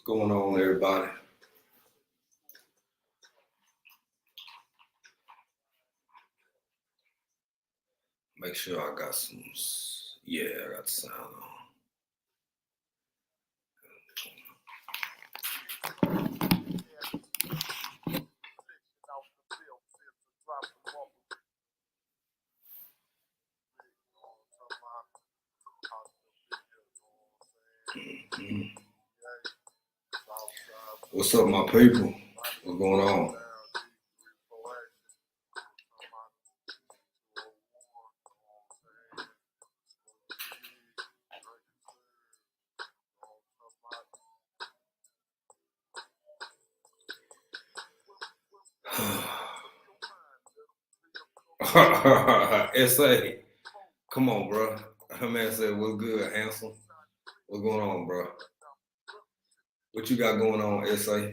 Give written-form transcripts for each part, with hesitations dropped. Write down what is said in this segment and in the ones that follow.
What's going on, everybody? Make sure I got some. Yeah, I got the sound on. What's up, my people? What's going on? SA, come on, bro. Her man said, "What's good, handsome? What's going on, bro? What you got going on, SA?"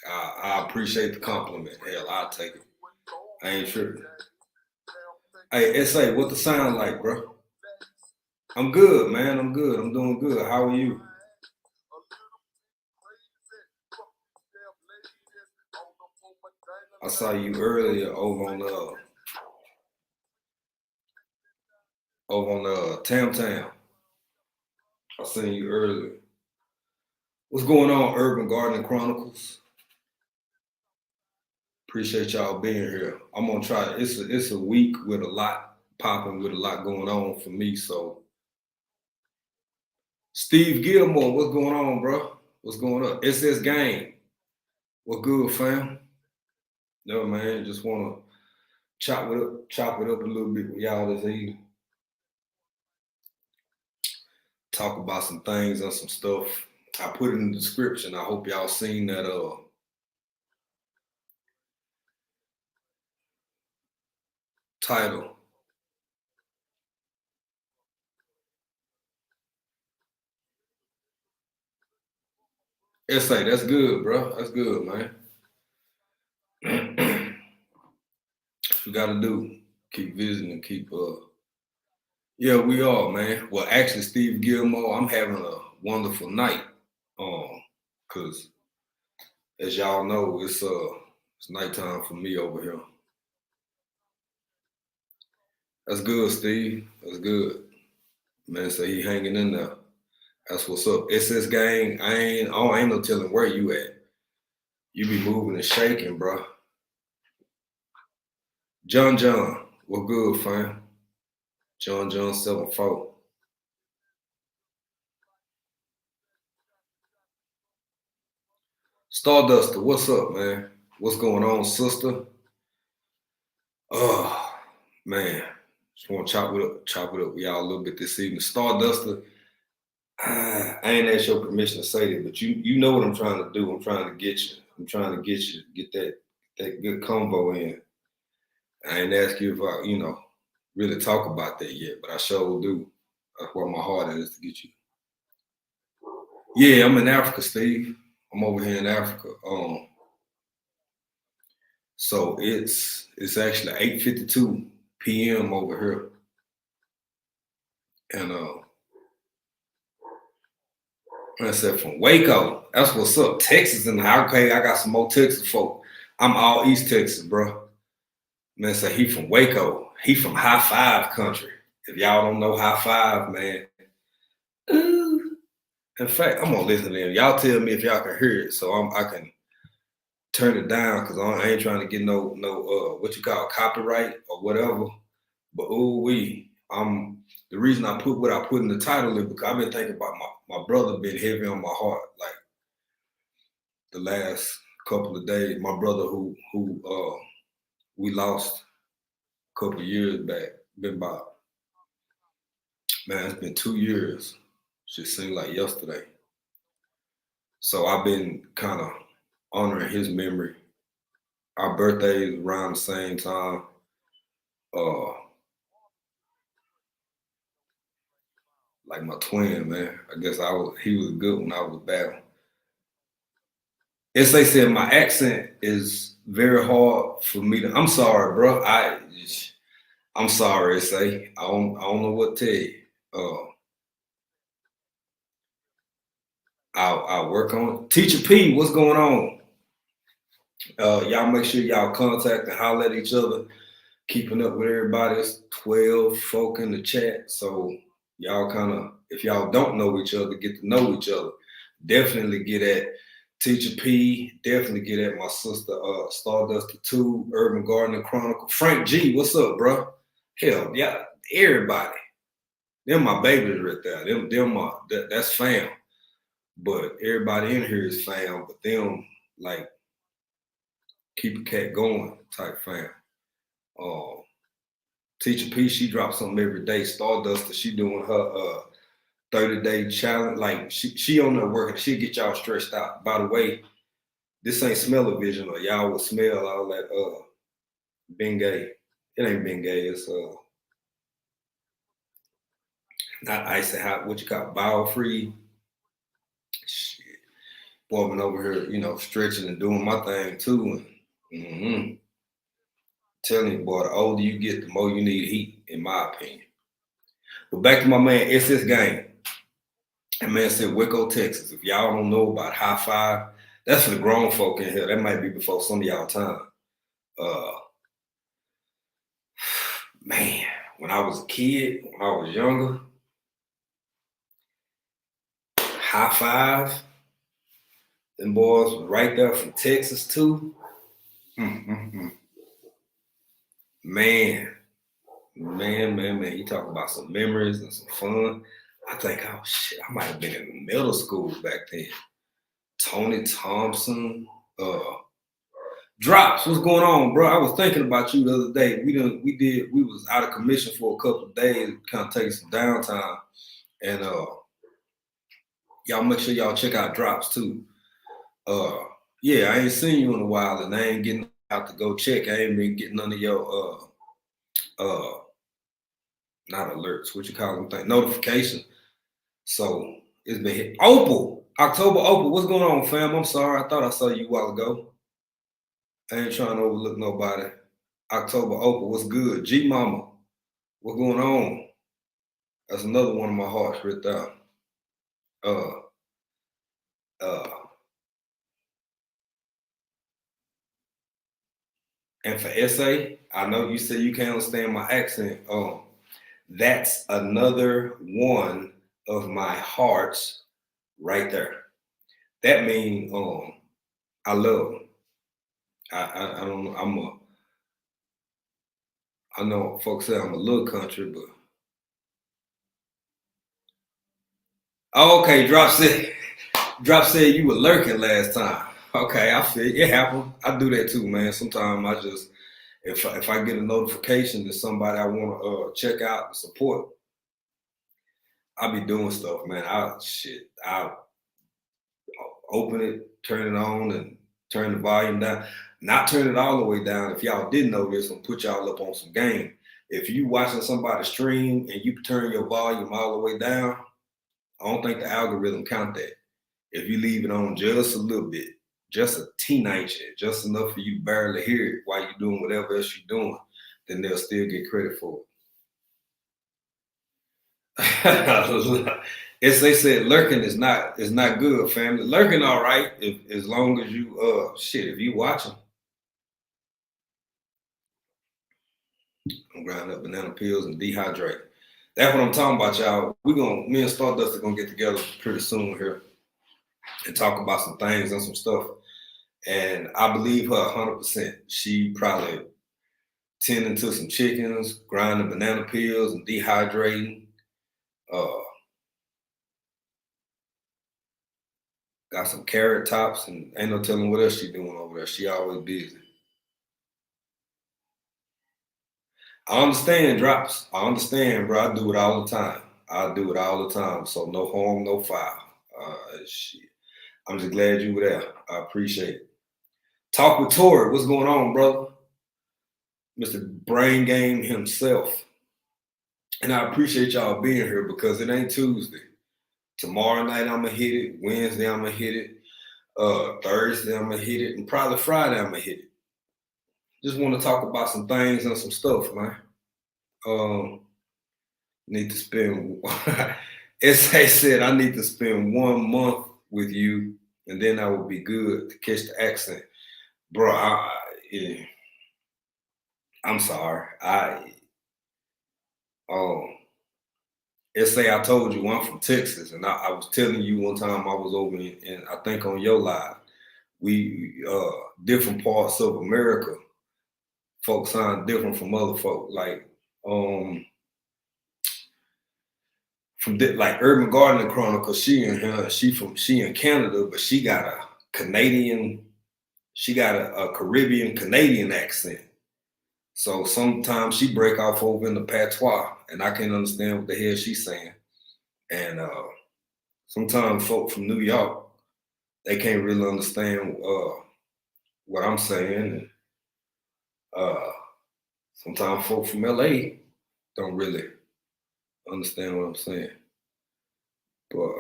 I appreciate the compliment. Hell, I'll take it. I ain't tripping. Hey, SA, what the sound like, bro? I'm good, man. I'm good. I'm doing good. How are you? I saw you earlier over on Tam Tam. I seen you earlier. What's going on, Urban Gardening Chronicles? Appreciate y'all being here. I'm gonna try. It's a week with a lot popping, with a lot going on for me. So, Steve Gilmore, what's going on, bro? What's going on? SS Gang, what good, fam? No, man, just wanna chop it up a little bit with y'all this evening. Talk about some things and some stuff. I put it in the description. I hope y'all seen that title. SA, that's good, bro. That's good, man. You gotta do. Keep visiting, keep yeah, we are, man. Well, actually, Steve Gilmore, I'm having a wonderful night. Cause as y'all know, it's nighttime for me over here. That's good, Steve. That's good. Man, so he hanging in there. That's what's up. SS gang, I ain't no telling where you at. You be moving and shaking, bro. John, what good, fam? John 74. Starduster, what's up, man? What's going on, sister? Oh, man. Just want to chop it up with y'all a little bit this evening. Starduster, I ain't asked your permission to say it, but you know what I'm trying to do. I'm trying to get you. I'm trying to get that good combo in. I ain't ask you if I, really talk about that yet, but I sure will do. That's where my heart is to get you. Yeah, I'm in Africa, Steve. I'm over here in Africa. So it's actually 8:52 p.m. over here, and I said from Waco. That's what's up. Texas and okay, I got some more Texas folk. I'm all East Texas, bro. Man, say he from Waco. He from High Five country. If y'all don't know High Five, man. Ooh. In fact, I'm gonna listen to him. Y'all tell me if y'all can hear it, so I can turn it down because I ain't trying to get no what you call copyright or whatever. But the reason I put what I put in the title is because I've been thinking about my brother been heavy on my heart like the last couple of days. My brother who we lost a couple of years back. Been about, man, it's been 2 years. Just seemed like yesterday. So I've been kind of honoring his memory. Our birthdays around the same time. Uh, like my twin, man. I guess he was good when I was bad. As they said, my accent is very hard for me to. I'm sorry, bro. I'm sorry, say. I don't know what to tell you. I'll work on it. Teacher P, what's going on? Y'all make sure y'all contact and holler at each other. Keeping up with everybody. There's 12 folk in the chat. So y'all kind of, if y'all don't know each other, get to know each other. Definitely get at Teacher P. Definitely get at my sister Stardust 2, Urban Gardener Chronicle. Frank G, what's up, bro? Hell, yeah, everybody. Them my babies right there. That's fam. But everybody in here is fam. But them like keep a cat going type fam. Teacher P, she drops something every day. Stardust, she doing her 30-day challenge. Like she on there working. She'll get y'all stressed out. By the way, this ain't smell-o-vision, or y'all will smell all that Bengay. It ain't Bengay. It's not icy hot. What you call bio-free? Shit, boy, I've been over here, stretching and doing my thing too. And, telling you, boy, the older you get, the more you need heat, in my opinion. But back to my man SS Game. That man said Waco, Texas. If y'all don't know about High Five, that's for the grown folk in here. That might be before some of y'all time. Man, when I was a kid, when I was younger, High Five, them boys were right there from Texas too. Man, you talk about some memories and some fun. I think, oh shit, I might have been in middle school back then. Tony Thompson, Drops, what's going on, bro? I was thinking about you the other day. We was out of commission for a couple of days, kind of taking some downtime. And y'all make sure y'all check out Drops too. Yeah, I ain't seen you in a while, and I ain't getting out to go check. I ain't been getting none of your not alerts, what you call them, notifications. So it's been hit. October Opal, what's going on, fam? I'm sorry, I thought I saw you a while ago. I ain't trying to overlook nobody. October Opal, what's good? G Mama, what's going on? That's another one of my hearts right there. And for SA, I know you said you can't understand my accent. That's another one of my hearts right there. That means I love them. I don't know. I know folks say I'm a little country, but okay. Drop said you were lurking last time. Okay, I feel it happened. I do that too, man. Sometimes I just if I get a notification that somebody I want to check out and support, I'll be doing stuff, man. I'll open it, turn it on, and turn the volume down. Not turn it all the way down. If y'all didn't know this, and put y'all up on some game. If you watching somebody stream and you turn your volume all the way down, I don't think the algorithm count that. If you leave it on just a little bit, just a teenager, just enough for you to barely hear it while you're doing whatever else you're doing, then they'll still get credit for it. As they said, lurking is not good, family. Lurking all right as long as you if you watching. I'm grinding up banana peels and dehydrate. That's what I'm talking about, y'all. Me and Stardust are gonna get together pretty soon here and talk about some things and some stuff. And I believe her 100%. She probably tending to some chickens, grinding banana peels and dehydrating. Got some carrot tops, and ain't no telling what else she doing over there. She always busy. I understand, Drops. I understand, bro. I do it all the time. So no harm, no foul. Shit. I'm just glad you were there. I appreciate it. Talk with Tori. What's going on, brother? Mr. Brain Game himself. And I appreciate y'all being here because it ain't Tuesday. Tomorrow night I'm gonna hit it. Wednesday I'm gonna hit it. Thursday I'm gonna hit it, and probably Friday I'm gonna hit it. Just want to talk about some things and some stuff, man. Need to spend. SA said I need to spend 1 month with you, and then I would be good to catch the accent, bro. Yeah, I'm sorry. Um, let's say I told you I'm from Texas, and I was telling you one time I was over in I think on your live, we different parts of America, folks sound different from other folk. Like um like Urban Gardener Chronicle, she in Canada, but she got a Canadian, she got a Caribbean Canadian accent. So sometimes she break off over in the patois, and I can't understand what the hell she's saying. And sometimes folk from New York, they can't really understand what I'm saying. And uh, sometimes folk from LA don't really understand what I'm saying. But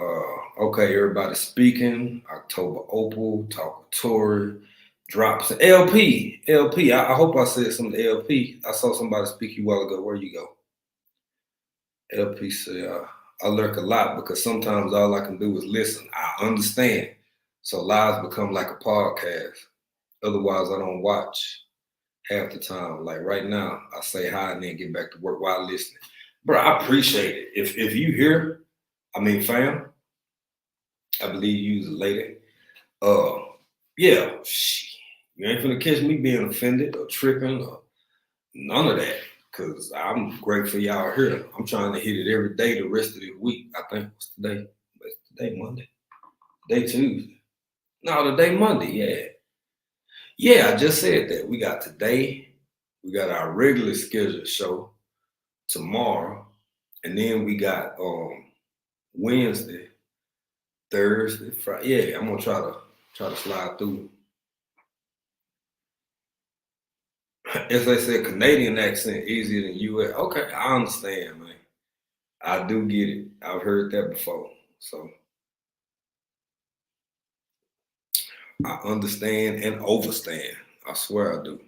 okay, everybody speaking. October Opal, Talk with Tory, drops LP. I hope I said something to LP. I saw somebody speak you a while ago. Where you go? LP said, I lurk a lot because sometimes all I can do is listen. I understand. So lives become like a podcast. Otherwise, I don't watch half the time. Like right now, I say hi and then get back to work while listening. Bro, I appreciate it. If you hear, I mean, fam, I believe you was a lady. Uh, yeah, you ain't finna catch me being offended or tripping or none of that. Cause I'm grateful y'all here. I'm trying to hit it every day the rest of the week. I think what's today? What's today? Monday. Day Tuesday. No, the day Monday, yeah. Yeah, I just said that. We got today, we got our regular scheduled show tomorrow, and then we got Wednesday, Thursday, Friday. Yeah, I'm gonna try to slide through. As they said, Canadian accent easier than US. Okay, I understand, man. I do get it. I've heard that before. So I understand and overstand. I swear I do.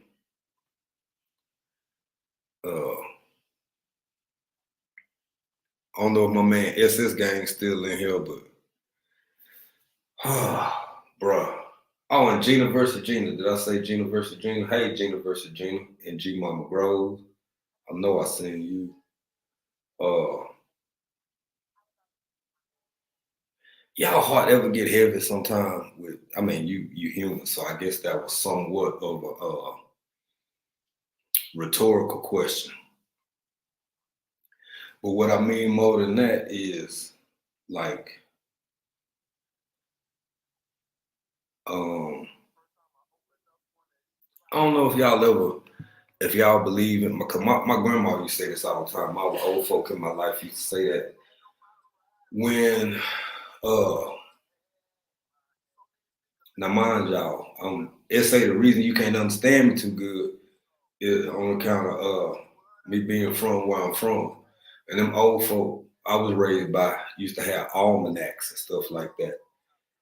I don't know if my man SS Gang's still in here, but bruh. Oh, and Gina versus Gina. Did I say Gina versus Gina? Hey, Gina versus Gina and G Mama Grove. I know I seen you. Uh, y'all heart ever get heavy sometime with? I mean, you human, so I guess that was somewhat of a rhetorical question. But what I mean more than that is like, I don't know if y'all believe in my grandma used to say this all the time. All the old folk in my life used to say that when uh now mind y'all, it say the reason you can't understand me too good is on account of me being from where I'm from. And them old folk I was raised by used to have almanacs and stuff like that.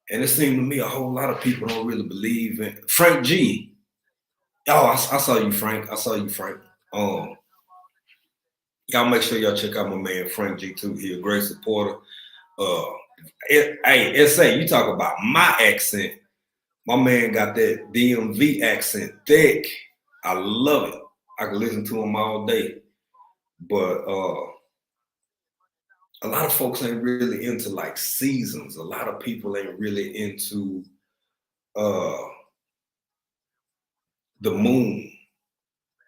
And it seemed to me a whole lot of people don't really believe in Frank G. Oh, I saw you, Frank. I saw you, Frank. Um, y'all make sure y'all check out my man Frank G too. He a great supporter. Hey, SA, you talk about my accent. My man got that DMV accent thick. I love it. I can listen to him all day. But a lot of folks ain't really into like seasons. A lot of people ain't really into uh the moon.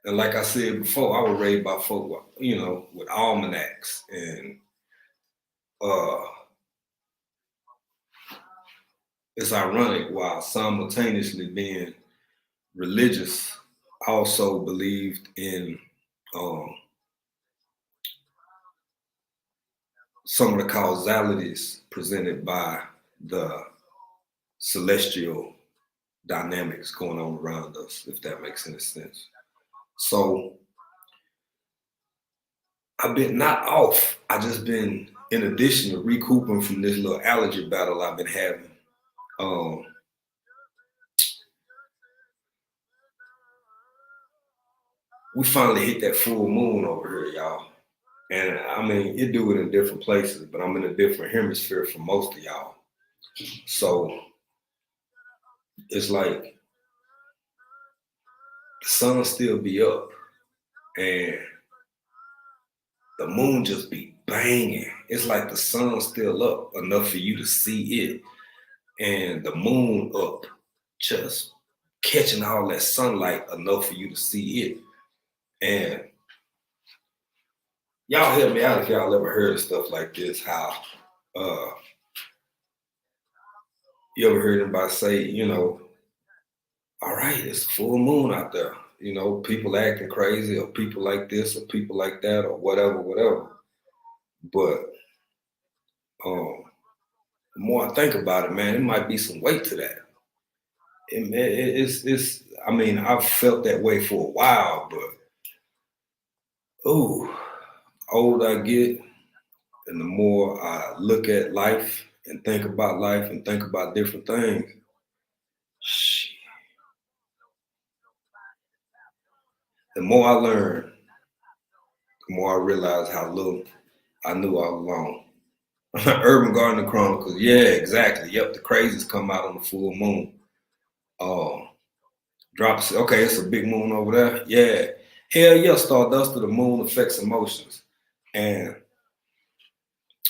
And like I said before, I was raised by folk, with almanacs and uh it's ironic while simultaneously being religious, I also believed in um some of the causalities presented by the celestial dynamics going on around us, if that makes any sense. So I've been not off. I just been, in addition to recouping from this little allergy battle I've been having. Um, we finally hit that full moon over here, y'all. And I mean, you do it in different places, but I'm in a different hemisphere from most of y'all. So it's like the sun still be up and the moon just be banging. It's like the sun's still up enough for you to see it, and the moon up, just catching all that sunlight enough for you to see it. And y'all help me out if y'all ever heard of stuff like this. How uh you ever heard anybody say, all right, it's full moon out there. People acting crazy, or people like this, or people like that, or whatever, whatever. But um, the more I think about it, man, it might be some weight to that. It's. I mean, I've felt that way for a while, but ooh, older I get, and the more I look at life and think about life and think about different things, shit, the more I learn, the more I realize how little I knew all along. Urban Gardening Chronicles. Yeah, exactly. Yep, the crazies come out on the full moon. Um, Drops. Okay, it's a big moon over there. Yeah, hell yeah, Stardust. The moon affects emotions, and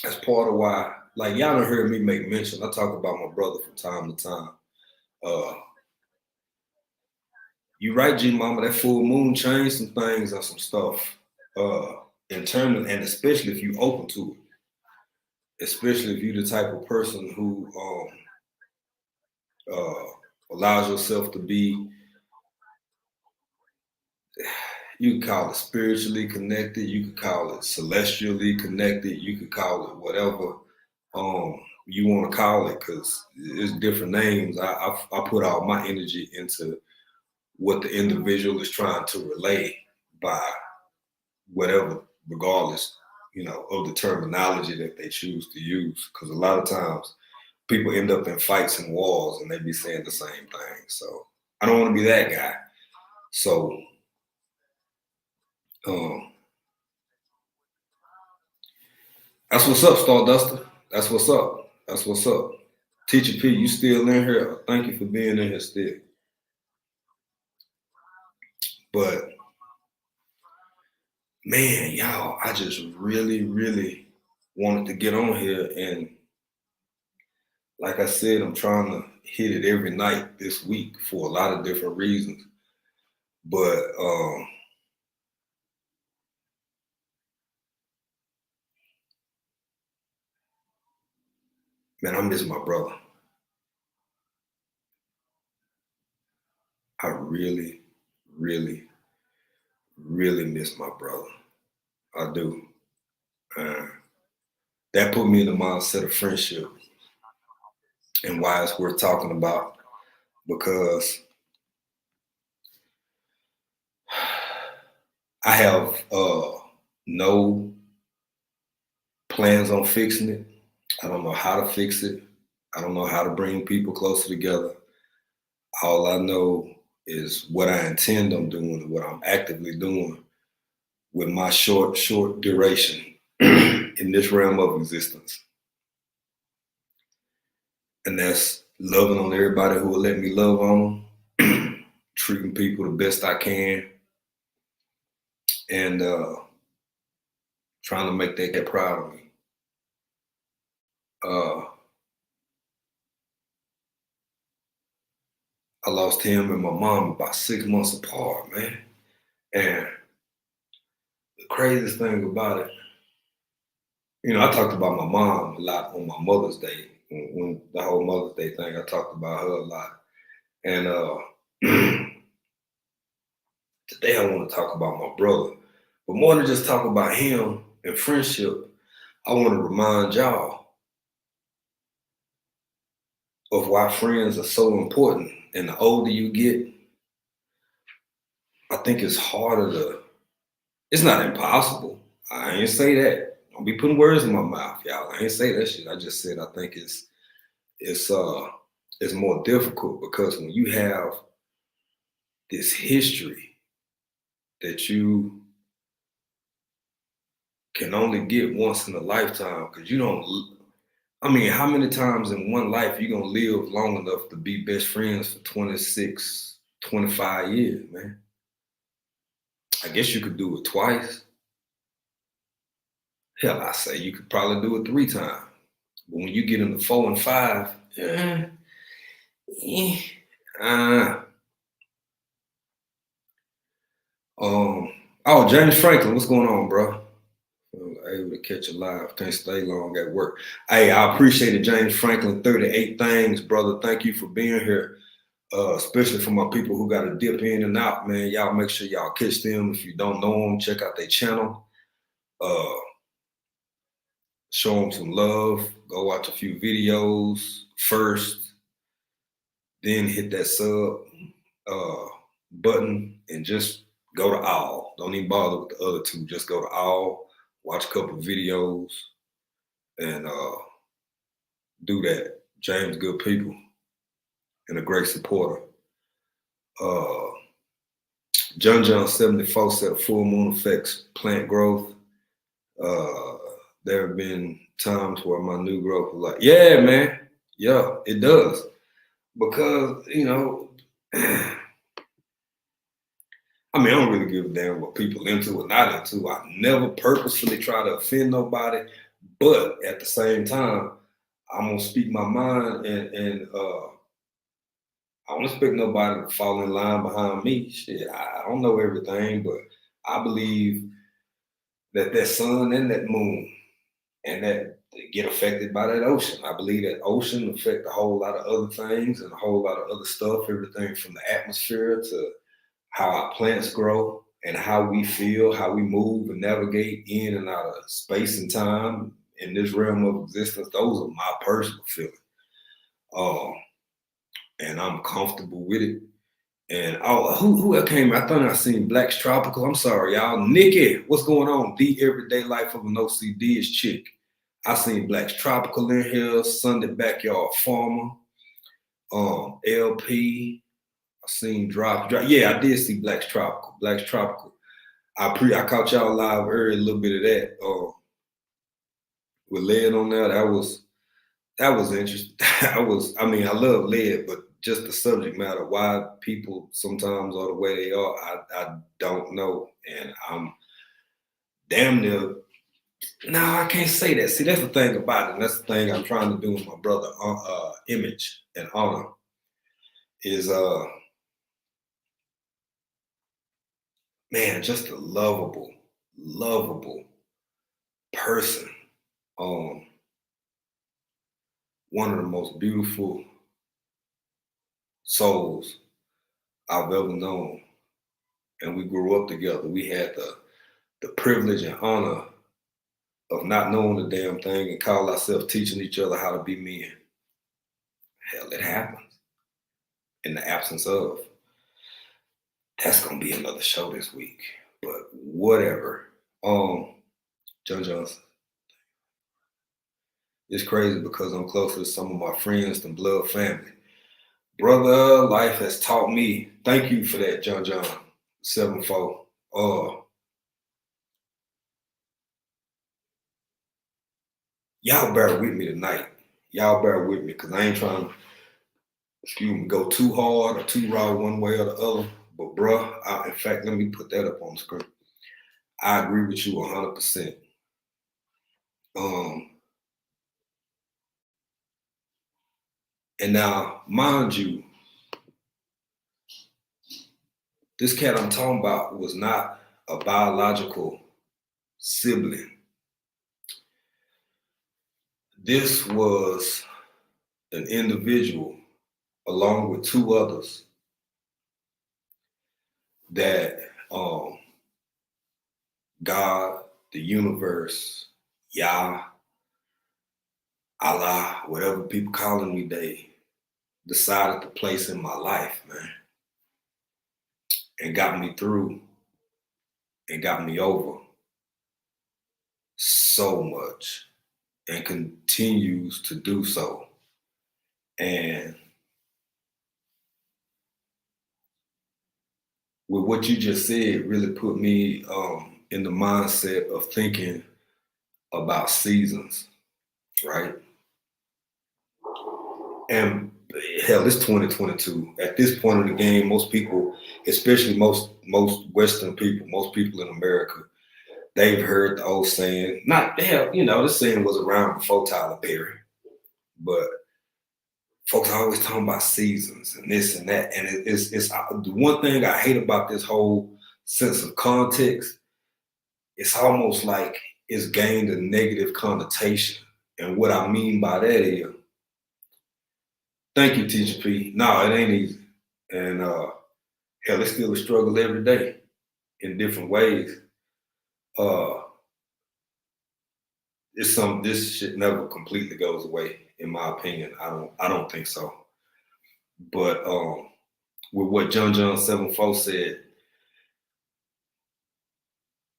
that's part of why. Like y'all don't heard me make mention. I talk about my brother from time to time. Uh, you right, G Mama. That full moon changed some things and some stuff. Uh, Internally, and especially if you open to it. Especially if you're the type of person who uh, allows yourself to be, you can call it spiritually connected, you could call it celestially connected, you could call it whatever you want to call it, because it's different names. I put all my energy into what the individual is trying to relay by whatever, regardless, of the terminology that they choose to use. Because a lot of times people end up in fights and wars and they be saying the same thing. So I don't want to be that guy. So um, that's what's up, Starduster. That's what's up. That's what's up. Teacher P, you still in here? Thank you for being in here still. But man, y'all, I just really, really wanted to get on here, and like I said, I'm trying to hit it every night this week for a lot of different reasons. But man, I miss my brother. I really, really, really miss my brother. I do. That put me in the mindset of friendship and why it's worth talking about, because I have no plans on fixing it. I don't know how to fix it. I don't know how to bring people closer together. All I know is what I intend on doing and what I'm actively doing with my short duration in this realm of existence. And that's loving on everybody who will let me love on them, treating people the best I can, and trying to make that get proud of me. Uh, I lost him and my mom about 6 months apart, man. And the craziest thing about it, I talked about my mom a lot on my Mother's Day. When the whole Mother's Day thing, I talked about her a lot. And today I want to talk about my brother. But more than just talk about him and friendship, I want to remind y'all of why friends are so important. And the older you get, I think it's harder to, it's not impossible. I ain't say that. Don't be putting words in my mouth, y'all. I ain't say that shit. I just said I think it's it's more difficult, because when you have this history that you can only get once in a lifetime, because I mean, how many times in one life you gonna live long enough to be best friends for 26, 25 years, man? I guess you could do it twice. Hell, I say you could probably do it 3 times. But when you get into 4 and 5, eh, uh, oh, James Franklin, what's going on, bro? Able to catch a live, can't stay long at work. Hey, I appreciate it, James Franklin. 38 things, brother. Thank you for being here. Especially for my people who got to dip in and out, man. Y'all make sure y'all catch them. If you don't know them, check out their channel. Uh, show them some love. Go watch a few videos first, then hit that sub button and just go to all. Don't even bother with the other two. Just go to all. Watch a couple videos and do that. James, good people and a great supporter. John 74 said full moon affects plant growth. There have been times where my new growth was like, yeah, man, yeah, it does. Because, I mean, I don't really give a damn what people into or not into. I never purposefully try to offend nobody, but at the same time, I'm gonna speak my mind and I don't expect nobody to fall in line behind me. Shit, I don't know everything, but I believe that sun and that moon and that get affected by that ocean. I believe that ocean affect a whole lot of other things and a whole lot of other stuff, everything from the atmosphere to how our plants grow and how we feel, how we move and navigate in and out of space and time in this realm of existence. Those are my personal feelings. And I'm comfortable with it. And who else came? I thought I seen Black's Tropical. I'm sorry, y'all. Nikki, what's going on? The Everyday Life of an OCD is chick. I seen Black's Tropical in here, Sunday Backyard Farmer, LP. I seen Drop. Yeah, I did see Black's Tropical. Black's Tropical. I caught y'all live early, a little bit of that. With Led on there, that was interesting. I love Led, but just the subject matter, why people sometimes are the way they are, I don't know. And I'm damn near, no, I can't say that. See, that's the thing about it. And that's the thing I'm trying to do with my brother, Image and Honor, is, man, just a lovable person. One of the most beautiful souls I've ever known. And we grew up together. We had the privilege and honor of not knowing the damn thing and call ourselves teaching each other how to be men. Hell, it happens in the absence of. That's gonna be another show this week, but whatever. John Johnson. It's crazy because I'm closer to some of my friends than blood family. Brother, life has taught me. Thank you for that, John 74. Y'all bear with me tonight. Y'all bear with me because I ain't trying to, go too hard or too raw one way or the other. But bruh, in fact, let me put that up on the screen. I agree with you 100%. And now, mind you, this cat I'm talking about was not a biological sibling. This was an individual along with 2 others that God, the universe, Yah, Allah, whatever people calling me, they decided to place in my life, man, and got me through and got me over so much and continues to do so. And with what you just said, really put me in the mindset of thinking about seasons, right? And hell, it's 2022. At this point in the game, most people, especially most Western people, most people in America, they've heard the old saying. Not hell, this saying was around before Tyler Perry, but folks are always talking about seasons and this and that. And it's the one thing I hate about this whole sense of context. It's almost like it's gained a negative connotation. And what I mean by that is, thank you, Teacher P. No, it ain't easy. And hell, it's still a struggle every day in different ways. Uh, this shit never completely goes away, in my opinion. I don't think so. But with what John 7-4 said,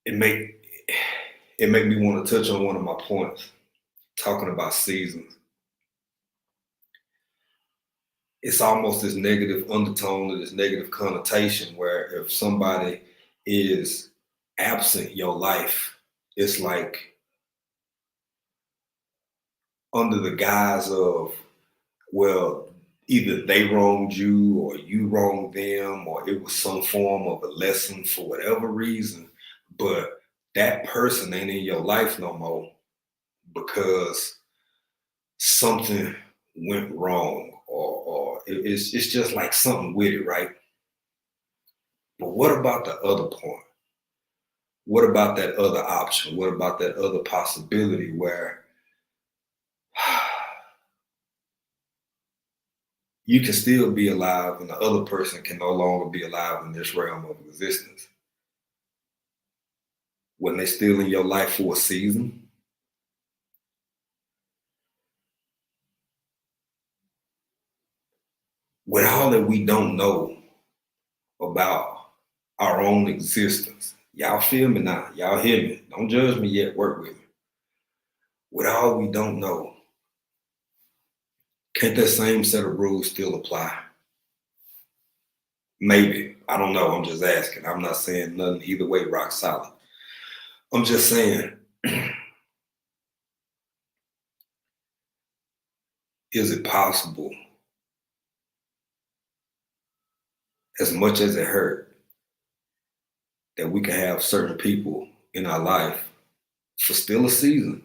it make me want to touch on one of my points, talking about seasons. It's almost this negative undertone or this negative connotation where if somebody is absent in your life, it's like under the guise of, well, either they wronged you or you wronged them, or it was some form of a lesson for whatever reason, but that person ain't in your life no more because something went wrong, or it's just like something with it, right? But what about the other point? What about that other option? What about that other possibility where you can still be alive and the other person can no longer be alive in this realm of existence? When they're still in your life for a season? With all that we don't know about our own existence, y'all feel me now? Y'all hear me? Don't judge me yet, work with me. With all we don't know, can't that same set of rules still apply? Maybe. I don't know. I'm just asking. I'm not saying nothing either way, rock solid. I'm just saying, is it possible, as much as it hurt, that we can have certain people in our life for still a season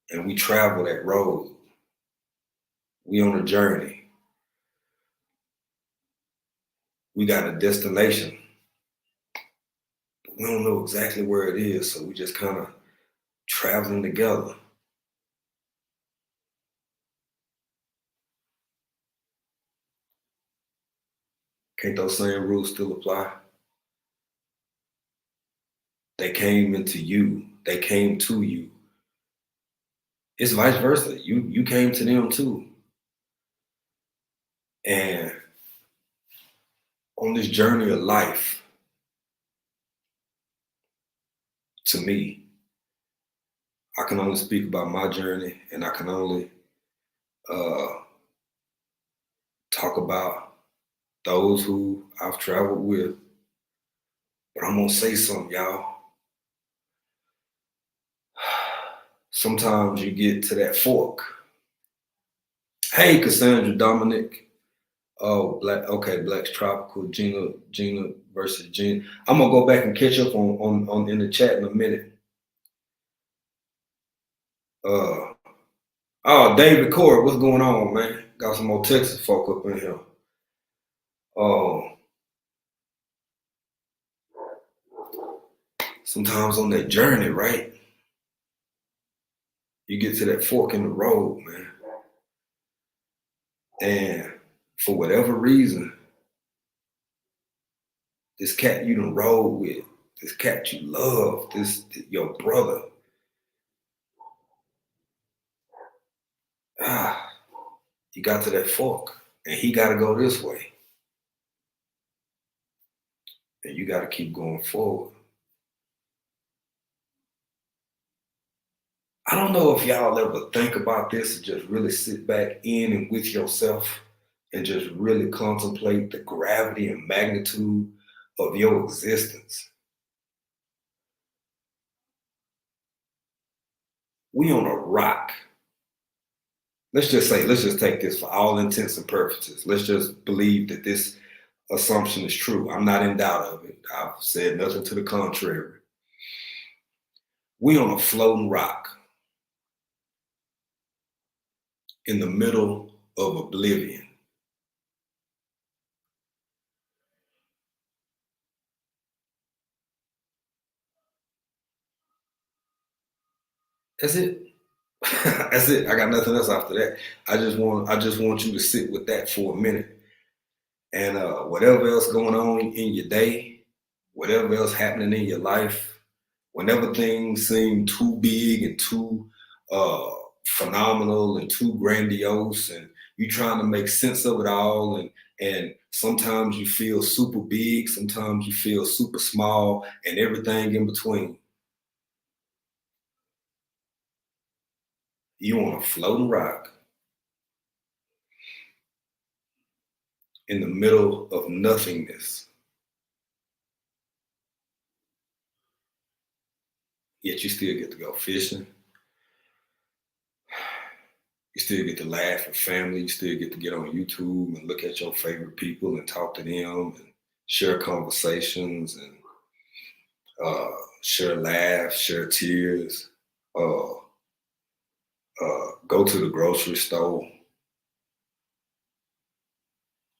and we travel that road? We on a journey. We got a destination. But we don't know exactly where it is, so we just kind of traveling together. Can't those same rules still apply? They came into you. They came to you. It's vice versa. You came to them too. And on this journey of life, to me, I can only speak about my journey, and I can only uh, talk about those who I've traveled with. But I'm gonna say something, y'all. Sometimes you get to that fork. Hey, Cassandra, Dominic. Oh, Black's Tropical, Gina versus Gina. I'm gonna go back and catch up on in the chat in a minute. Oh, David Corey, what's going on, man? Got some more Texas folk up in here. Sometimes on that journey, right? You get to that fork in the road, man. And for whatever reason, this cat you done rode with, this cat you love, your brother, you got to that fork and he got to go this way. And you got to keep going forward. I don't know if y'all ever think about this and just really sit back in and with yourself and just really contemplate the gravity and magnitude of your existence. We on a rock. let's just say, let's just take this for all intents and purposes. Let's just believe that this assumption is true. I'm not in doubt of it. I've said nothing to the contrary. We on a floating rock in the middle of oblivion. That's it. That's it. I got nothing else after that. I just want you to sit with that for a minute. And whatever else going on in your day, whatever else happening in your life, whenever things seem too big and too uh, phenomenal and too grandiose, and you trying to make sense of it all, and sometimes you feel super big, sometimes you feel super small, and everything in between. You on a floating rock in the middle of nothingness, yet you still get to go fishing. You still get to laugh with family. You still get to get on YouTube and look at your favorite people and talk to them and share conversations and uh, share laughs, share tears. Uh, go to the grocery store,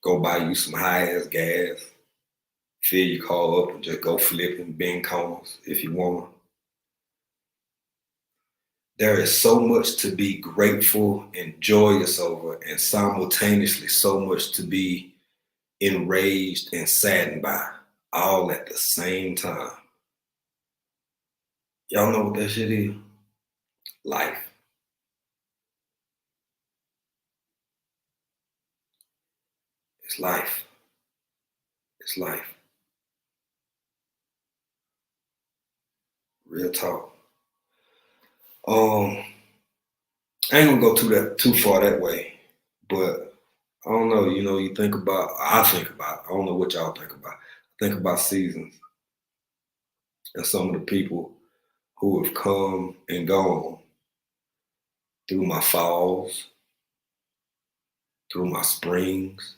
go buy you some high ass gas, fill your car up and just go flipping bin corners if you want. There is so much to be grateful and joyous over, and simultaneously so much to be enraged and saddened by, all at the same time. Y'all know what that shit is? Life. It's life. It's life. Real talk. I ain't gonna go too far that way, but I don't know. You know, you think about. I think about. I don't know what y'all think about. Think about seasons and some of the people who have come and gone through my falls, through my springs,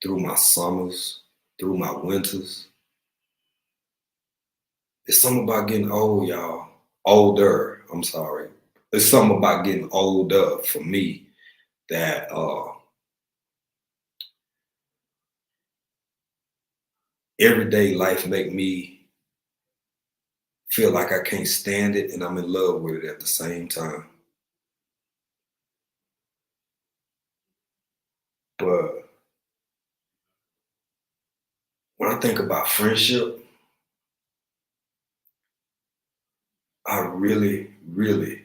through my summers, through my winters. It's something about getting old, y'all. Older. I'm sorry. It's something about getting older for me that everyday life make me feel like I can't stand it and I'm in love with it at the same time. But when I think about friendship, I really, really,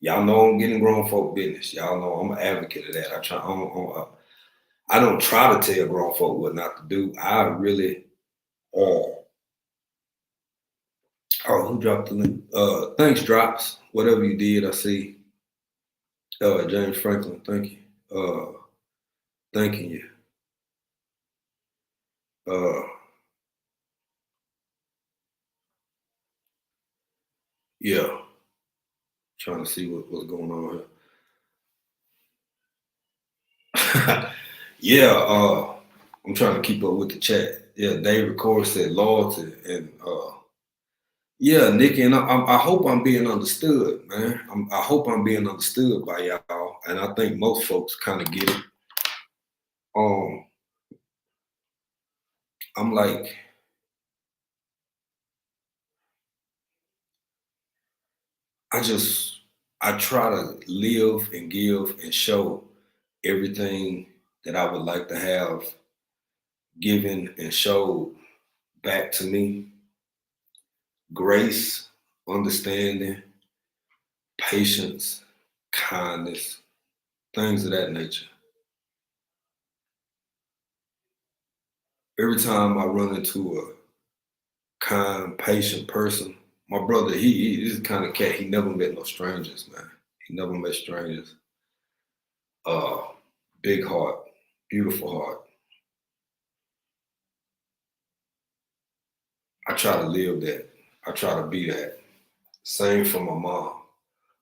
y'all know I'm getting grown folk business. Y'all know I'm an advocate of that. I don't try to tell grown folk what not to do. I really, uh, oh, who dropped the link? Thanks, Drops. Whatever you did, I see. James Franklin, thank you. Thanking you. Uh, yeah, trying to see what's going on here. Yeah, I'm trying to keep up with the chat. Yeah, David Core said loyalty, and yeah, Nikki, and I hope I'm being understood, man. I hope I'm being understood by y'all, and I think most folks kind of get it. Um, I'm like, I just I try to live and give and show everything that I would like to have given and showed back to me. Grace, understanding, patience, kindness, things of that nature. Every time I run into a kind, patient person, my brother, he is the kind of cat, he never met no strangers, man. He never met strangers. Uh, big heart, beautiful heart. I try to live that. I try to be that. Same for my mom.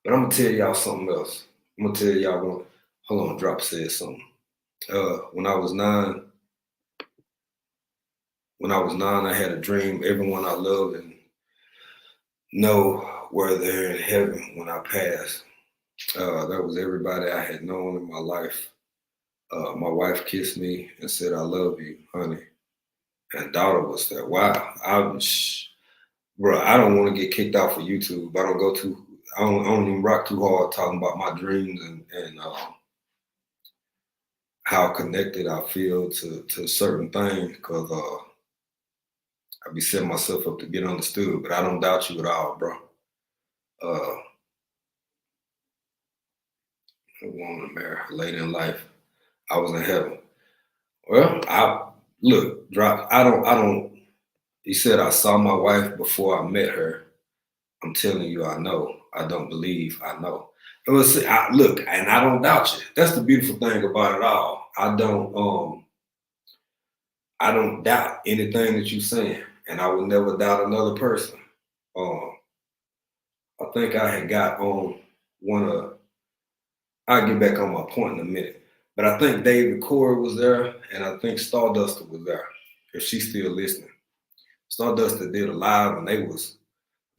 But I'm gonna tell y'all something else. I'm gonna tell y'all one. Hold on, Drop said something. When I was nine, I had a dream. Everyone I loved and know were there in heaven when I passed. That was everybody I had known in my life. My wife kissed me and said, "I love you, honey." And daughter was there. Wow, bro, I don't want to get kicked out for YouTube. I don't even rock too hard talking about my dreams and how connected I feel to certain things because I be setting myself up to get understood. But I don't doubt you at all, bro. Uh, I wanted to marry her later in life. I was in heaven. Well, I look, Drop. I don't. He said I saw my wife before I met her. I'm telling you, I know. I don't believe I know. Look, and I don't doubt you. That's the beautiful thing about it all. I don't doubt anything that you're saying, and I will never doubt another person. Um, I think I had got on one of. I'll get back on my point in a minute, but I think David Corey was there, and I think Starduster was there. If she's still listening, Starduster did a live, and they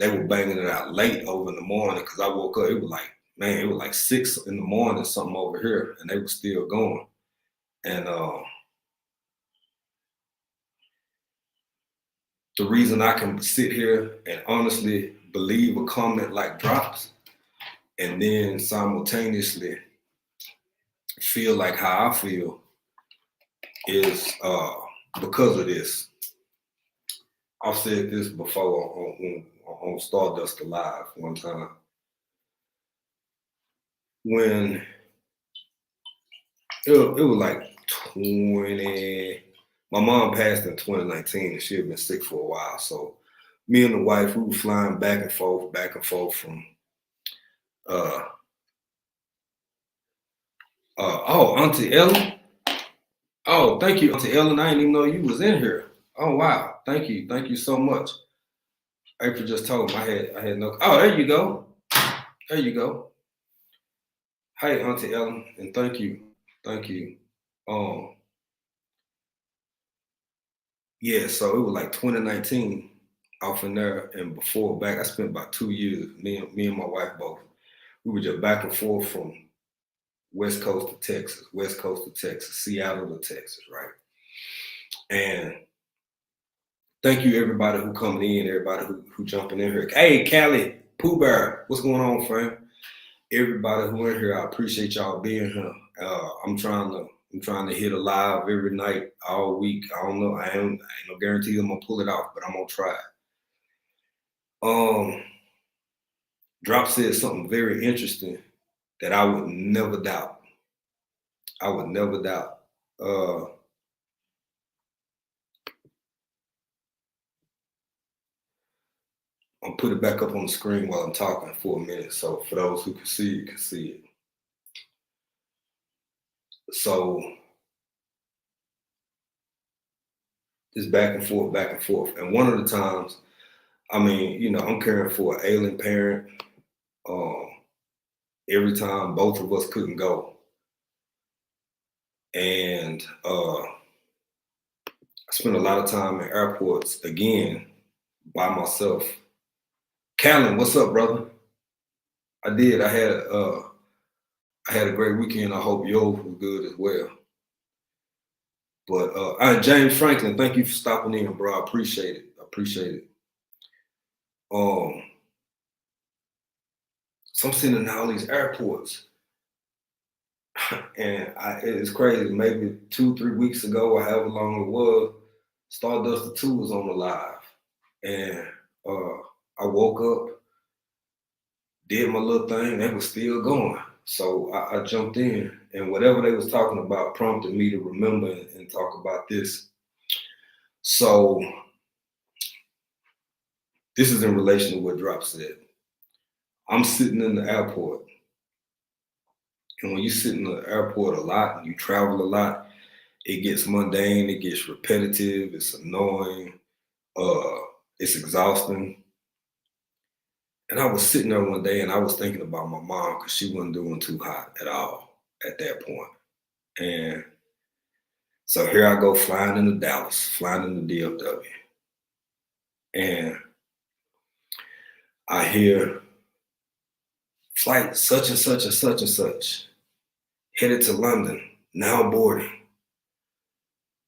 were banging it out late over in the morning because I woke up. It was like, man, it was like 6 in the morning, something over here, and they were still going. And the reason I can sit here and honestly believe a comment like Drops and then simultaneously feel like how I feel is because of this. I've said this before on Stardust Alive one time. When it was like 20, my mom passed in 2019 and she had been sick for a while. So me and the wife, we were flying back and forth from Auntie Ellen. Oh, thank you, Auntie Ellen. I didn't even know you was in here. Oh wow. Thank you so much. April just told me I had no. Oh, there you go. There you go. Hey, Auntie Ellen, and thank you. Thank you. Um, yeah, so it was like 2019 off in there, and before back, I spent about 2 years. Me and my wife both. We were just back and forth from West Coast to Texas, West Coast to Texas, Seattle to Texas, right? And thank you everybody who coming in, everybody who jumping in here. Hey, Callie, Pooh Bear, what's going on, friend? Everybody who in here, I appreciate y'all being here. I'm trying to hit a live every night, all week. I don't know. I ain't no guarantee I'm gonna pull it off, but I'm gonna try. Drop said something very interesting that I would never doubt. I would never doubt. I'll put it back up on the screen while I'm talking for a minute. So for those who can see it, can see it. So it's back and forth, back and forth. And one of the times, I mean, you know, I'm caring for an ailing parent. Every time both of us couldn't go. And I spent a lot of time in airports again by myself. Callan, what's up, brother? I did. I had a great weekend. I hope yours was good as well. But James Franklin, thank you for stopping in, bro. I appreciate it. So I'm sitting in all these airports, and it's crazy. Maybe 2-3 weeks ago, or however long it was, Stardust 2 was on the live, and I woke up, did my little thing, they was still going. So I jumped in, and whatever they was talking about prompted me to remember and talk about this. So this is in relation to what Drop said. I'm sitting in the airport, and when you sit in the airport a lot and you travel a lot, it gets mundane, it gets repetitive, it's annoying, it's exhausting. And I was sitting there one day and I was thinking about my mom because she wasn't doing too hot at all. at that point. And so here I go flying into Dallas, flying into DFW. And I hear flight such and such and such and such, headed to London, now boarding.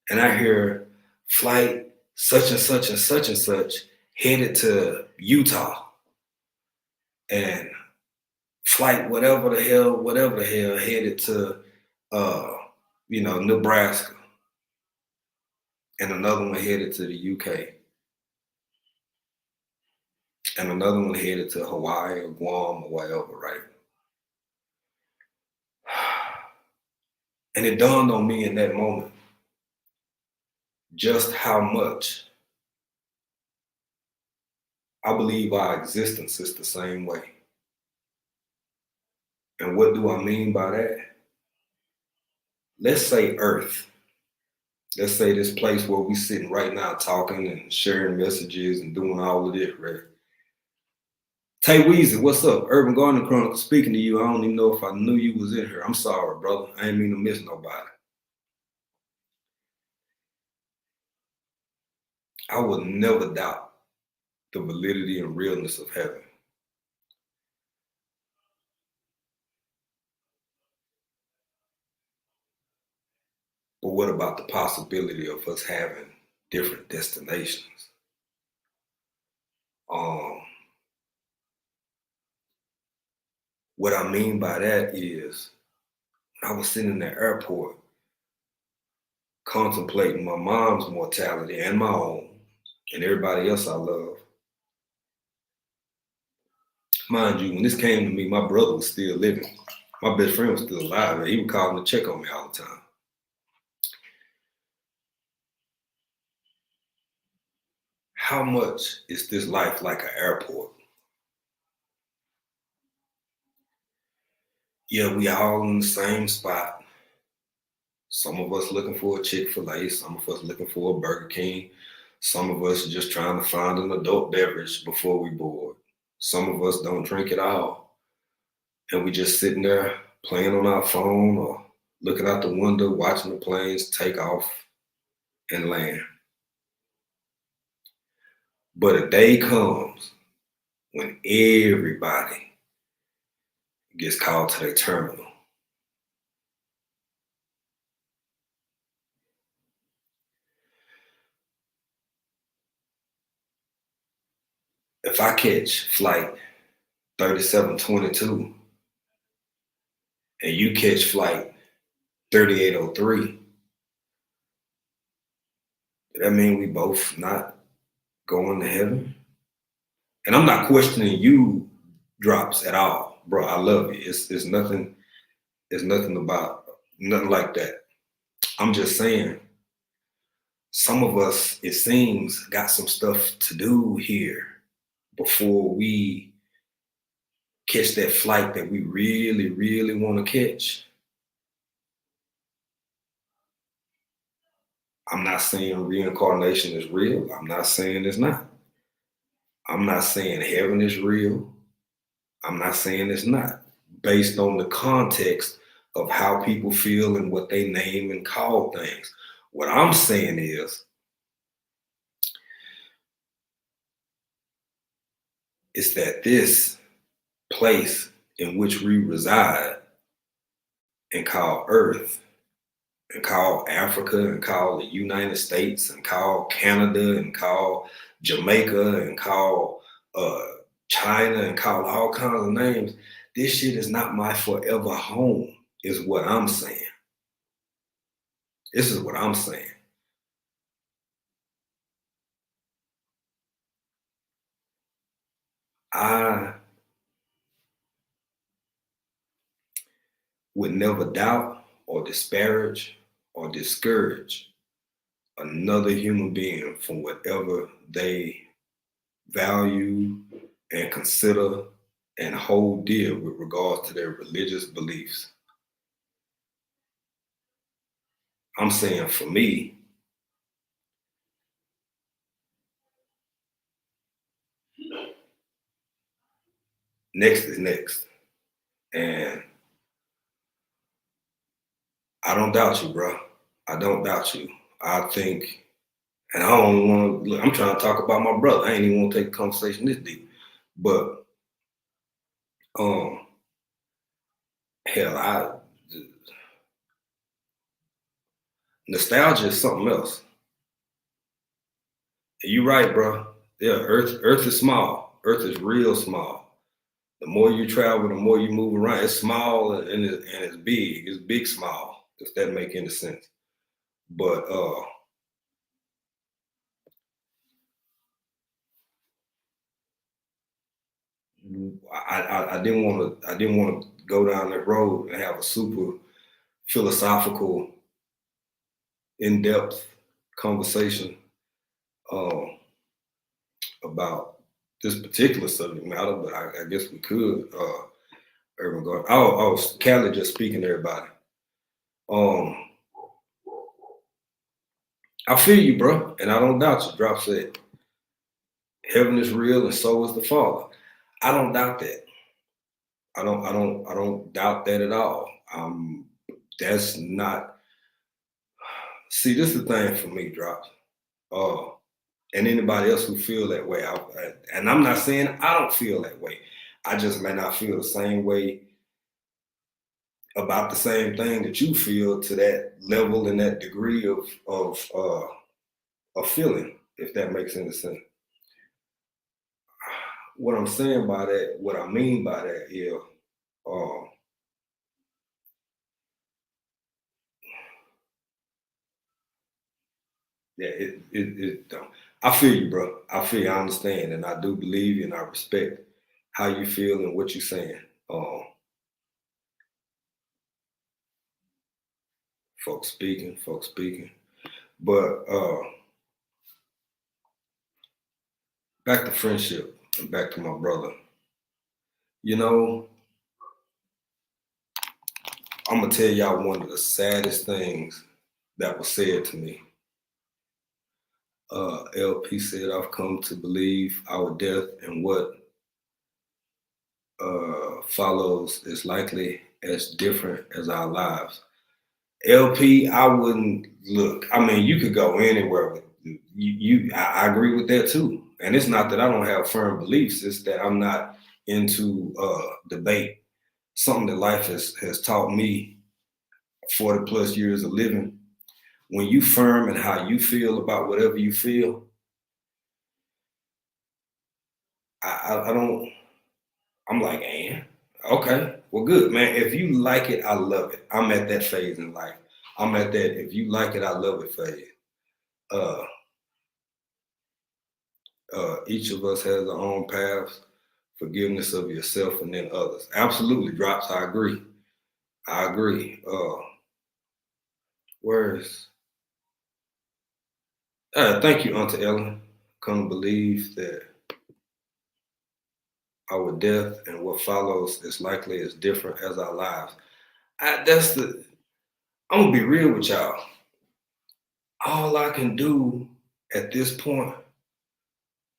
And I hear flight such and such and such and such, headed to Utah. And flight whatever the hell, headed to Nebraska. And another one headed to the UK. And another one headed to Hawaii or Guam or whatever, right? And it dawned on me in that moment just how much I believe our existence is the same way. And what do I mean by that? Let's say Earth. Let's say this place where we sitting right now talking and sharing messages and doing all of this, right? Tay Weezy, what's up? Urban Gardening Chronicle speaking to you. I don't even know if I knew you was in here. I'm sorry, brother. I ain't mean to miss nobody. I would never doubt the validity and realness of heaven. But what about the possibility of us having different destinations? What I mean by that is, I was sitting in the airport contemplating my mom's mortality and my own and everybody else I love. Mind you, when this came to me, my brother was still living. My best friend was still alive, and he would call me to check on me all the time. How much is this life like an airport? Yeah, we all in the same spot. Some of us looking for a Chick-fil-A, some of us looking for a Burger King, some of us just trying to find an adult beverage before we board. Some of us don't drink at all. And we just sitting there playing on our phone or looking out the window, watching the planes take off and land. But a day comes when everybody gets called to their terminal. If I catch flight 3722 and you catch flight 3803, does that mean we both not going to heaven? And I'm not questioning you drops at all, bro. I love you. It's nothing about nothing like that. I'm just saying, some of us, it seems, got some stuff to do here before we catch that flight that we really, really want to catch. I'm not saying reincarnation is real. I'm not saying it's not. I'm not saying heaven is real. I'm not saying it's not. Based on the context of how people feel and what they name and call things. What I'm saying is that this place in which we reside and call Earth and call Africa and call the United States and call Canada and call Jamaica and call China and call all kinds of names, this shit is not my forever home, is what I'm saying. This is what I'm saying. I would never doubt or disparage or discourage another human being from whatever they value and consider and hold dear with regards to their religious beliefs. I'm saying for me, next is next. And I don't doubt you, bro. I don't doubt you. I think, and I don't want to. I'm trying to talk about my brother. I ain't even want to take the conversation this deep, but um, hell, nostalgia is something else. And you right, bro. Yeah, Earth is small. Earth is real small. The more you travel, the more you move around. It's small and it's big. It's big small, if that make any sense. But I didn't want to go down that road and have a super philosophical, in-depth conversation um, about this particular subject matter, but I guess we could. Urban Garden. Cali just speaking to everybody. Um, I feel you, bro, and I don't doubt you. Drop said, "Heaven is real, and so is the Father." I don't doubt that. I don't doubt that at all. That's not. See, this is the thing for me, Drops. Uh, and anybody else who feel that way. And I'm not saying I don't feel that way. I just may not feel the same way about the same thing that you feel to that level and that degree of feeling, if that makes any sense. What I'm saying by that, what I mean by that is, um, yeah, I feel you, bro. I feel you, I understand, and I do believe you, and I respect how you feel and what you're saying. Um, folks speaking. But back to friendship and back to my brother. You know, I'm gonna tell y'all one of the saddest things that was said to me. LP said, "I've come to believe our death and what follows is likely as different as our lives." LP, I wouldn't look. I mean, you could go anywhere with you. I agree with that too. And it's not that I don't have firm beliefs; it's that I'm not into debate. Something that life has taught me 40 plus years of living. When you firm in how you feel about whatever you feel, I don't. I'm like, okay, well, good, man. If you like it, I love it. I'm at that phase in life. I'm at that. If you like it, I love it phase. Uh, each of us has our own paths, forgiveness of yourself and then others. Absolutely, drops. I agree. I agree. Where's thank you, Auntie Ellen. Come believe that our death and what follows is likely as different as our lives. That's the. I'm gonna be real with y'all. All I can do at this point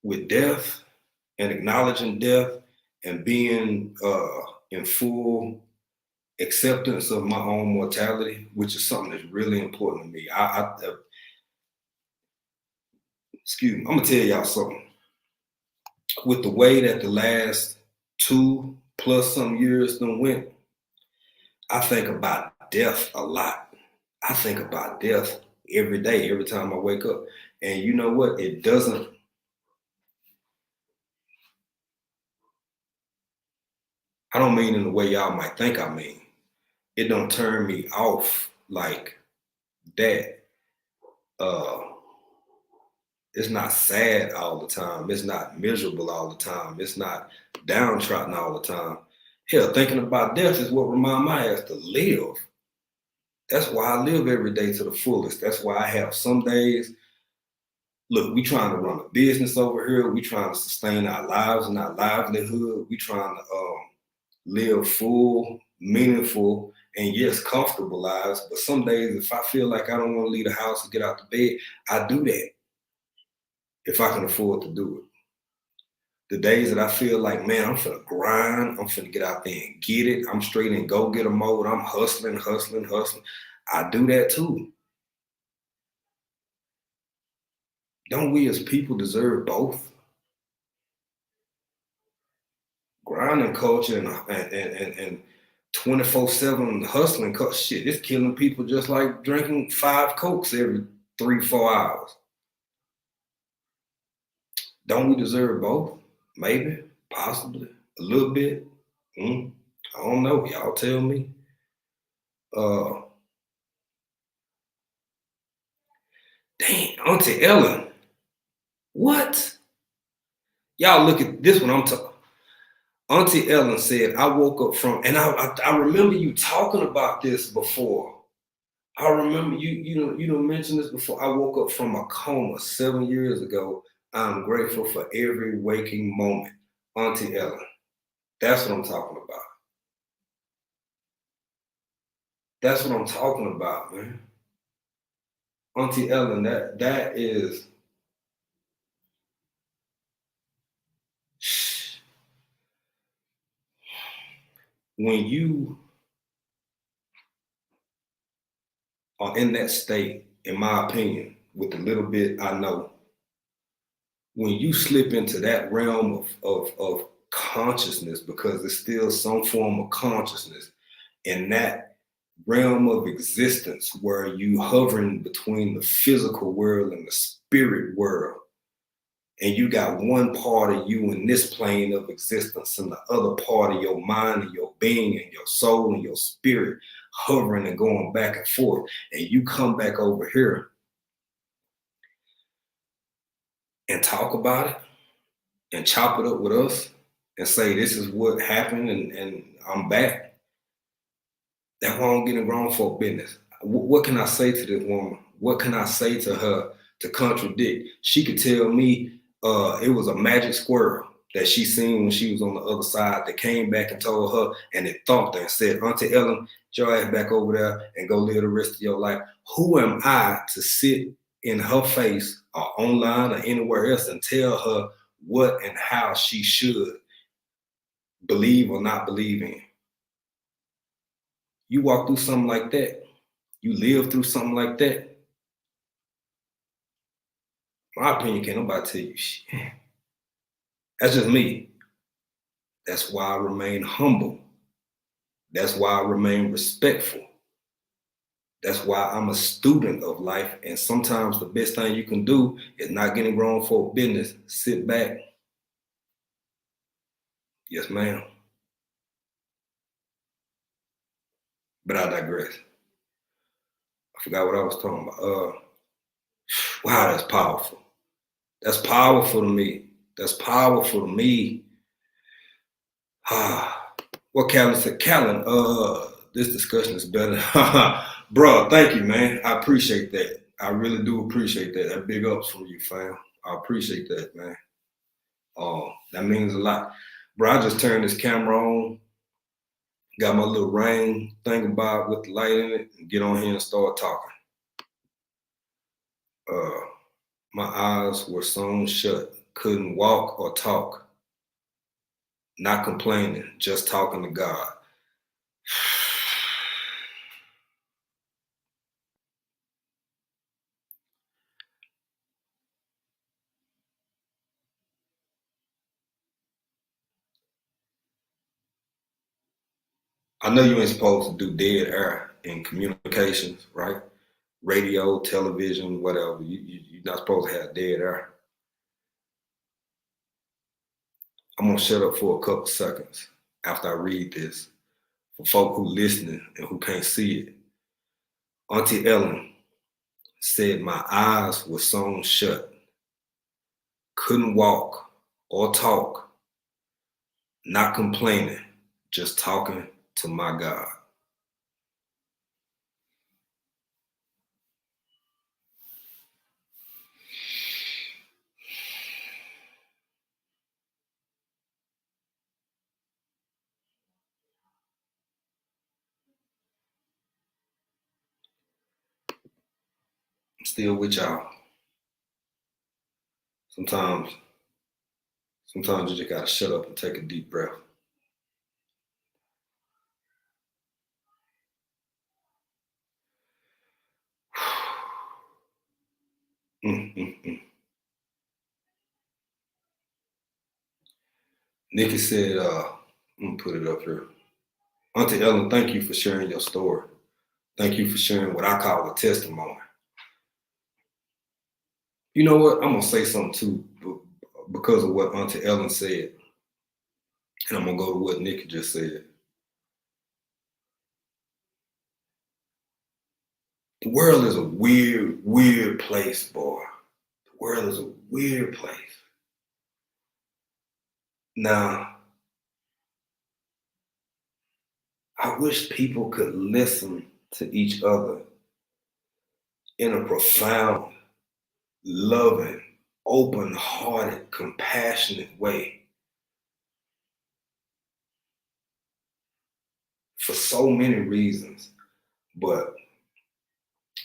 with death and acknowledging death and being in full acceptance of my own mortality, which is something that's really important to me. Excuse me, I'm gonna tell y'all something. With the way that the last 2+ some years done went, I think about death a lot. I think about death every day, every time I wake up. And you know what? It doesn't. I don't mean in the way y'all might think I mean. It don't turn me off like that. Uh, it's not sad all the time. It's not miserable all the time. It's not downtrodden all the time. Hell, thinking about death is what remind my ass to live. That's why I live every day to the fullest. That's why I have some days. Look, we trying to run a business over here. We trying to sustain our lives and our livelihood. We trying to live full, meaningful, and yes, comfortable lives. But some days, if I feel like I don't want to leave the house and get out the bed, I do that if I can afford to do it. The days that I feel like, man, I'm finna grind, I'm finna get out there and get it. I'm straight in go getter mode. I'm hustling. I do that too. Don't we as people deserve both? Grinding culture and 24/7 hustling culture, shit, it's killing people just like drinking 5 Cokes every 3, 4 hours. Don't we deserve both? Maybe, possibly, a little bit. Mm, I don't know. Y'all tell me. Uh, Dang, Auntie Ellen, what? Y'all look at this one I'm talking. Auntie Ellen said, I woke up from, and I remember you talking about this before. I remember you mentioned this before. I woke up from a coma 7 years ago. I'm grateful for every waking moment. Auntie Ellen. That's what I'm talking about. That's what I'm talking about, man. Auntie Ellen, that is when you are in that state, in my opinion, with the little bit I know, when you slip into that realm of consciousness, because it's still some form of consciousness, in that realm of existence where you hovering between the physical world and the spirit world, and you got one part of you in this plane of existence and the other part of your mind and your being and your soul and your spirit hovering and going back and forth, and you come back over here and talk about it and chop it up with us and say this is what happened and I'm back. That's why I'm getting grown folk business. What can I say to this woman? What can I say to her to contradict? She could tell me it was a magic squirrel that she seen when she was on the other side that came back and told her, and it thumped her and said, Auntie Ellen, get your ass back over there and go live the rest of your life. Who am I to sit in her face or online or anywhere else and tell her what and how she should believe or not believe in? You walk through something like that, you live through something like that. My opinion, can't nobody tell you shit. That's just me. That's why I remain humble. That's why I remain respectful. That's why I'm a student of life. And sometimes the best thing you can do is not getting grown for business. Sit back. Yes, ma'am. But I digress. I forgot what I was talking about. Wow, that's powerful. That's powerful to me. That's powerful to me. What Callan said, Callan, this discussion is better. Bro, thank you, man. I appreciate that. I really do appreciate that. That big ups from you, fam. I appreciate that, man. That means a lot. Bro, I just turned this camera on, got my little rain thing about with the light in it, and get on here and start talking. My eyes were sewn shut, couldn't walk or talk, not complaining, just talking to God. I know you ain't supposed to do dead air in communications, right? Radio, television, whatever. You're not supposed to have dead air. I'm gonna shut up for a couple seconds after I read this for folk who listening and who can't see it. Auntie Ellen said my eyes were sewn shut, couldn't walk or talk, not complaining, just talking to my God. I'm still with y'all. Sometimes you just gotta shut up and take a deep breath. Mm, mm, mm. Nikki said, I'm gonna put it up here. Auntie Ellen, thank you for sharing your story. Thank you for sharing what I call a testimony. You know what? I'm gonna say something too because of what Auntie Ellen said, and I'm gonna go to what Nikki just said. The world is a weird, weird place, boy. The world is a weird place. Now, I wish people could listen to each other in a profound, loving, open hearted, compassionate way for so many reasons. But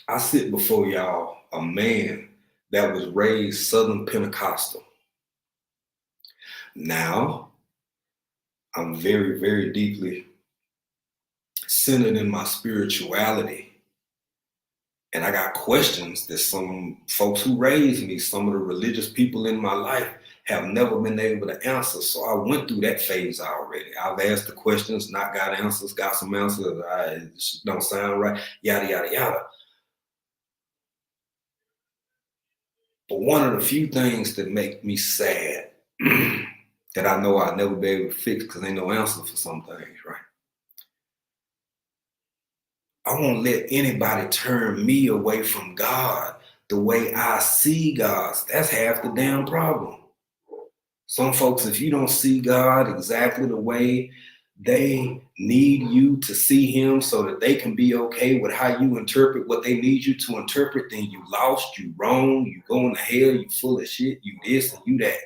I sit before y'all a man that was raised Southern Pentecostal. Now, I'm very, very deeply centered in my spirituality. And I got questions that some folks who raised me, some of the religious people in my life, have never been able to answer. So I went through that phase already. I've asked the questions, not got answers, got some answers. It don't sound right, yada, yada, yada. But one of the few things that make me sad that I know I'll never be able to fix because ain't no answer for some things, right? I won't let anybody turn me away from God the way I see God. That's half the damn problem. Some folks, if you don't see God exactly the way they need you to see him so that they can be okay with how you interpret what they need you to interpret, then you lost, you wrong, you going to hell, you full of shit, you this and you that.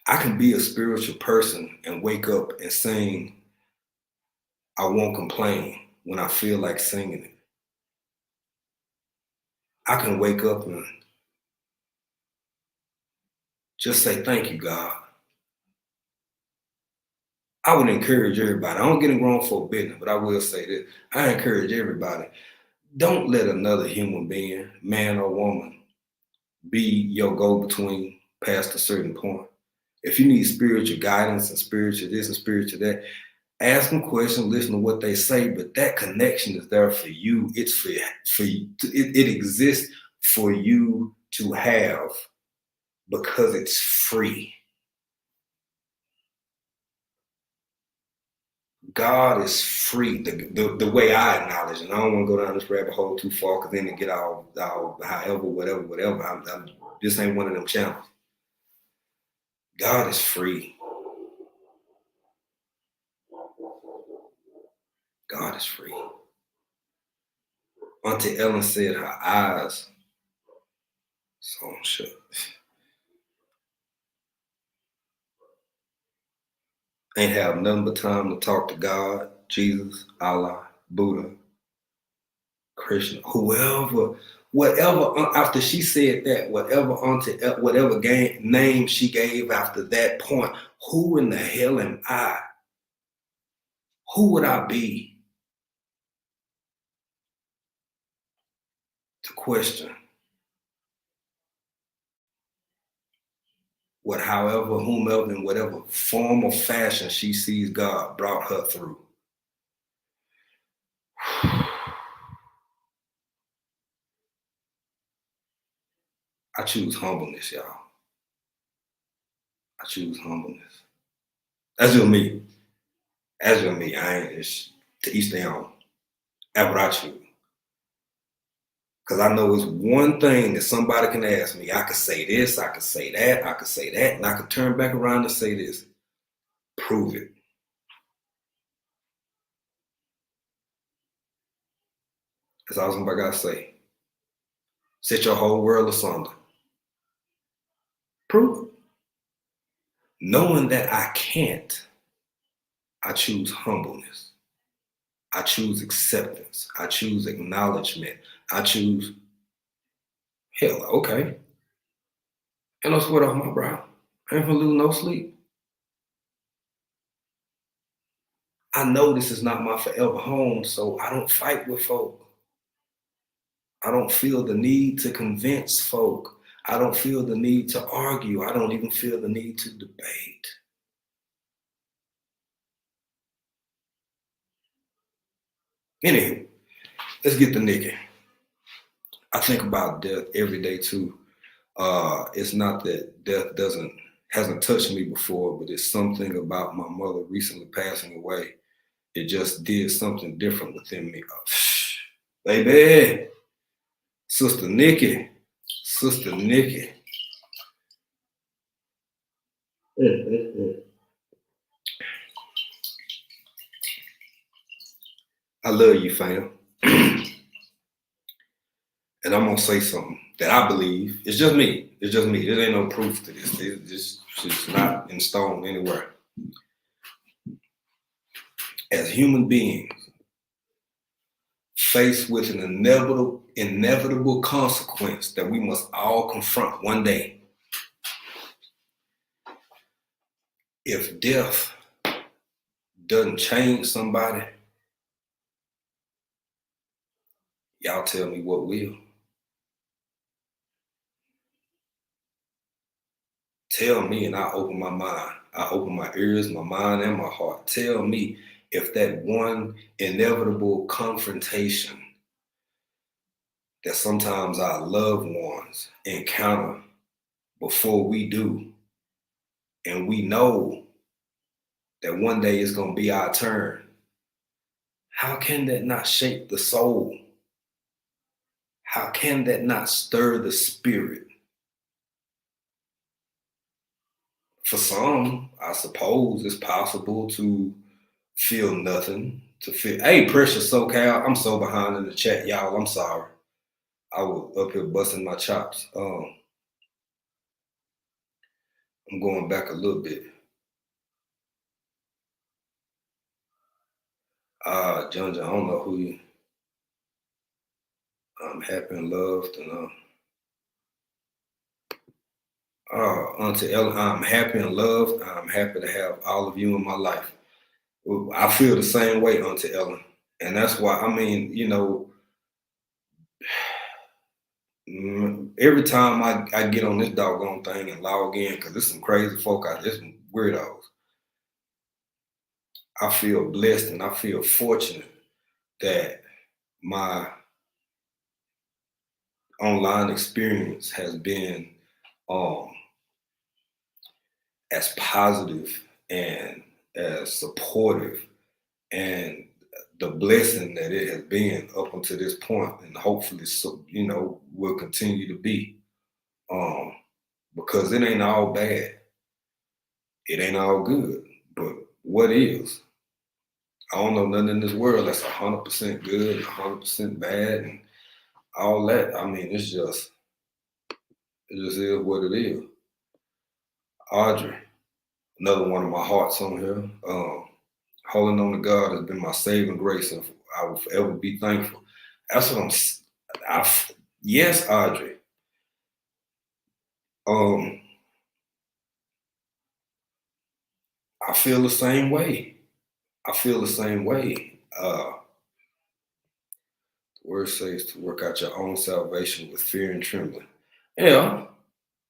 I can be a spiritual person and wake up and sing I Won't Complain when I feel like singing it. I can wake up and just say, thank you, God. I would encourage everybody. I don't get in grown folk business, but I will say this. I encourage everybody. Don't let another human being, man or woman, be your go-between past a certain point. If you need spiritual guidance and spiritual this and spiritual that, ask them questions, listen to what they say, but that connection is there for you. It's for you. It exists for you to have because it's free. God is free. The way I acknowledge it. And I don't want to go down this rabbit hole too far because then it get all however, whatever. This ain't one of them channels. God is free. God is free. Auntie Ellen said her eyes. So shut. Ain't have nothing but time to talk to God, Jesus, Allah, Buddha, Krishna, whoever, whatever. After she said that, whatever name she gave after that point, who in the hell am I? Who would I be to question what, however, whomever, in whatever form or fashion she sees God brought her through? I choose humbleness, y'all. I choose humbleness. That's just me. That's just me. I ain't, it's to each their own. That's what I choose. Because I know it's one thing that somebody can ask me. I could say this, I could say that, I could say that, and I could turn back around and say this. Prove it. That's all somebody got to say. Set your whole world asunder. Prove it. Knowing that I can't, I choose humbleness. I choose acceptance. I choose acknowledgement. I choose, hell, okay. Ain't no sweat off my brow. I ain't gonna lose no sleep. I know this is not my forever home, so I don't fight with folk. I don't feel the need to convince folk. I don't feel the need to argue. I don't even feel the need to debate. Anyway, let's get to Nikki. I think about death every day too. It's not that death hasn't touched me before, but it's something about my mother recently passing away. It just did something different within me. Baby, Sister Nikki, Sister Nikki. I love you, fam. And I'm gonna say something that I believe. It's just me. It's just me. There ain't no proof to this. It's not in stone anywhere. As human beings, faced with an inevitable consequence that we must all confront one day. If death doesn't change somebody, y'all tell me what will. Tell me, and I open my mind. I open my ears, my mind, and my heart. Tell me if that one inevitable confrontation that sometimes our loved ones encounter before we do, and we know that one day it's going to be our turn, how can that not shake the soul? How can that not stir the spirit? For some, I suppose it's possible to feel nothing, to feel, hey, Precious SoCal, I'm so behind in the chat, y'all, I'm sorry. I was up here busting my chops. I'm going back a little bit. John, I don't know who you, I'm happy and loved, and Auntie Ellen, I'm happy and loved. I'm happy to have all of you in my life. I feel the same way, Auntie Ellen. And that's why, I mean, every time I get on this doggone thing and log in, because there's some crazy folk out there, some weirdos, I feel blessed and I feel fortunate that my online experience has been as positive and as supportive and the blessing that it has been up until this point, and hopefully, will continue to be. Because it ain't all bad, it ain't all good, but what is? I don't know nothing in this world that's 100% good, 100% bad, and all that. I mean, it just is what it is. Audrey, another one of my hearts on here. Holding on to God has been my saving grace, and I will forever be thankful. That's what yes, Audrey. I feel the same way. I feel the same way. The word says to work out your own salvation with fear and trembling. Yeah,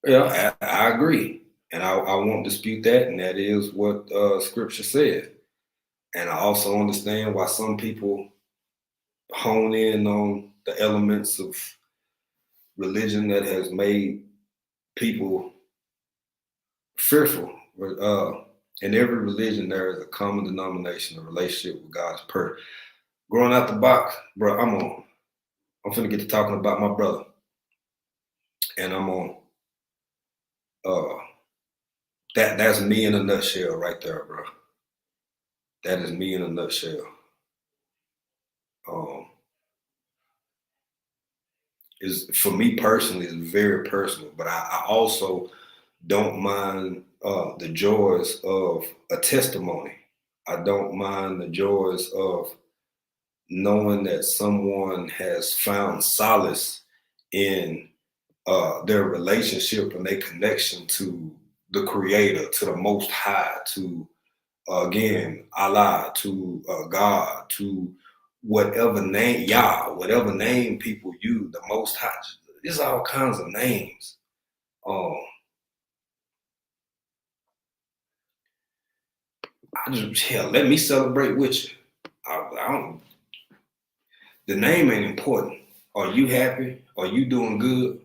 I agree. And I won't dispute that. And that is what scripture says. And I also understand why some people hone in on the elements of religion that has made people fearful. In every religion, there is a common denomination, a relationship with God's perfect. Growing out the box, bro, I'm finna get to talking about my brother. And I'm on that's me in a nutshell right there, bro. That is me in a nutshell. Is for me personally, it's very personal, but I also don't mind the joys of a testimony. I don't mind the joys of knowing that someone has found solace in their relationship and their connection to the Creator, to the Most High, to again, Allah, to God, to whatever name, Yah, whatever name people use, the Most High. There's all kinds of names. Hell, let me celebrate with you. I don't. The name ain't important. Are you happy? Are you doing good?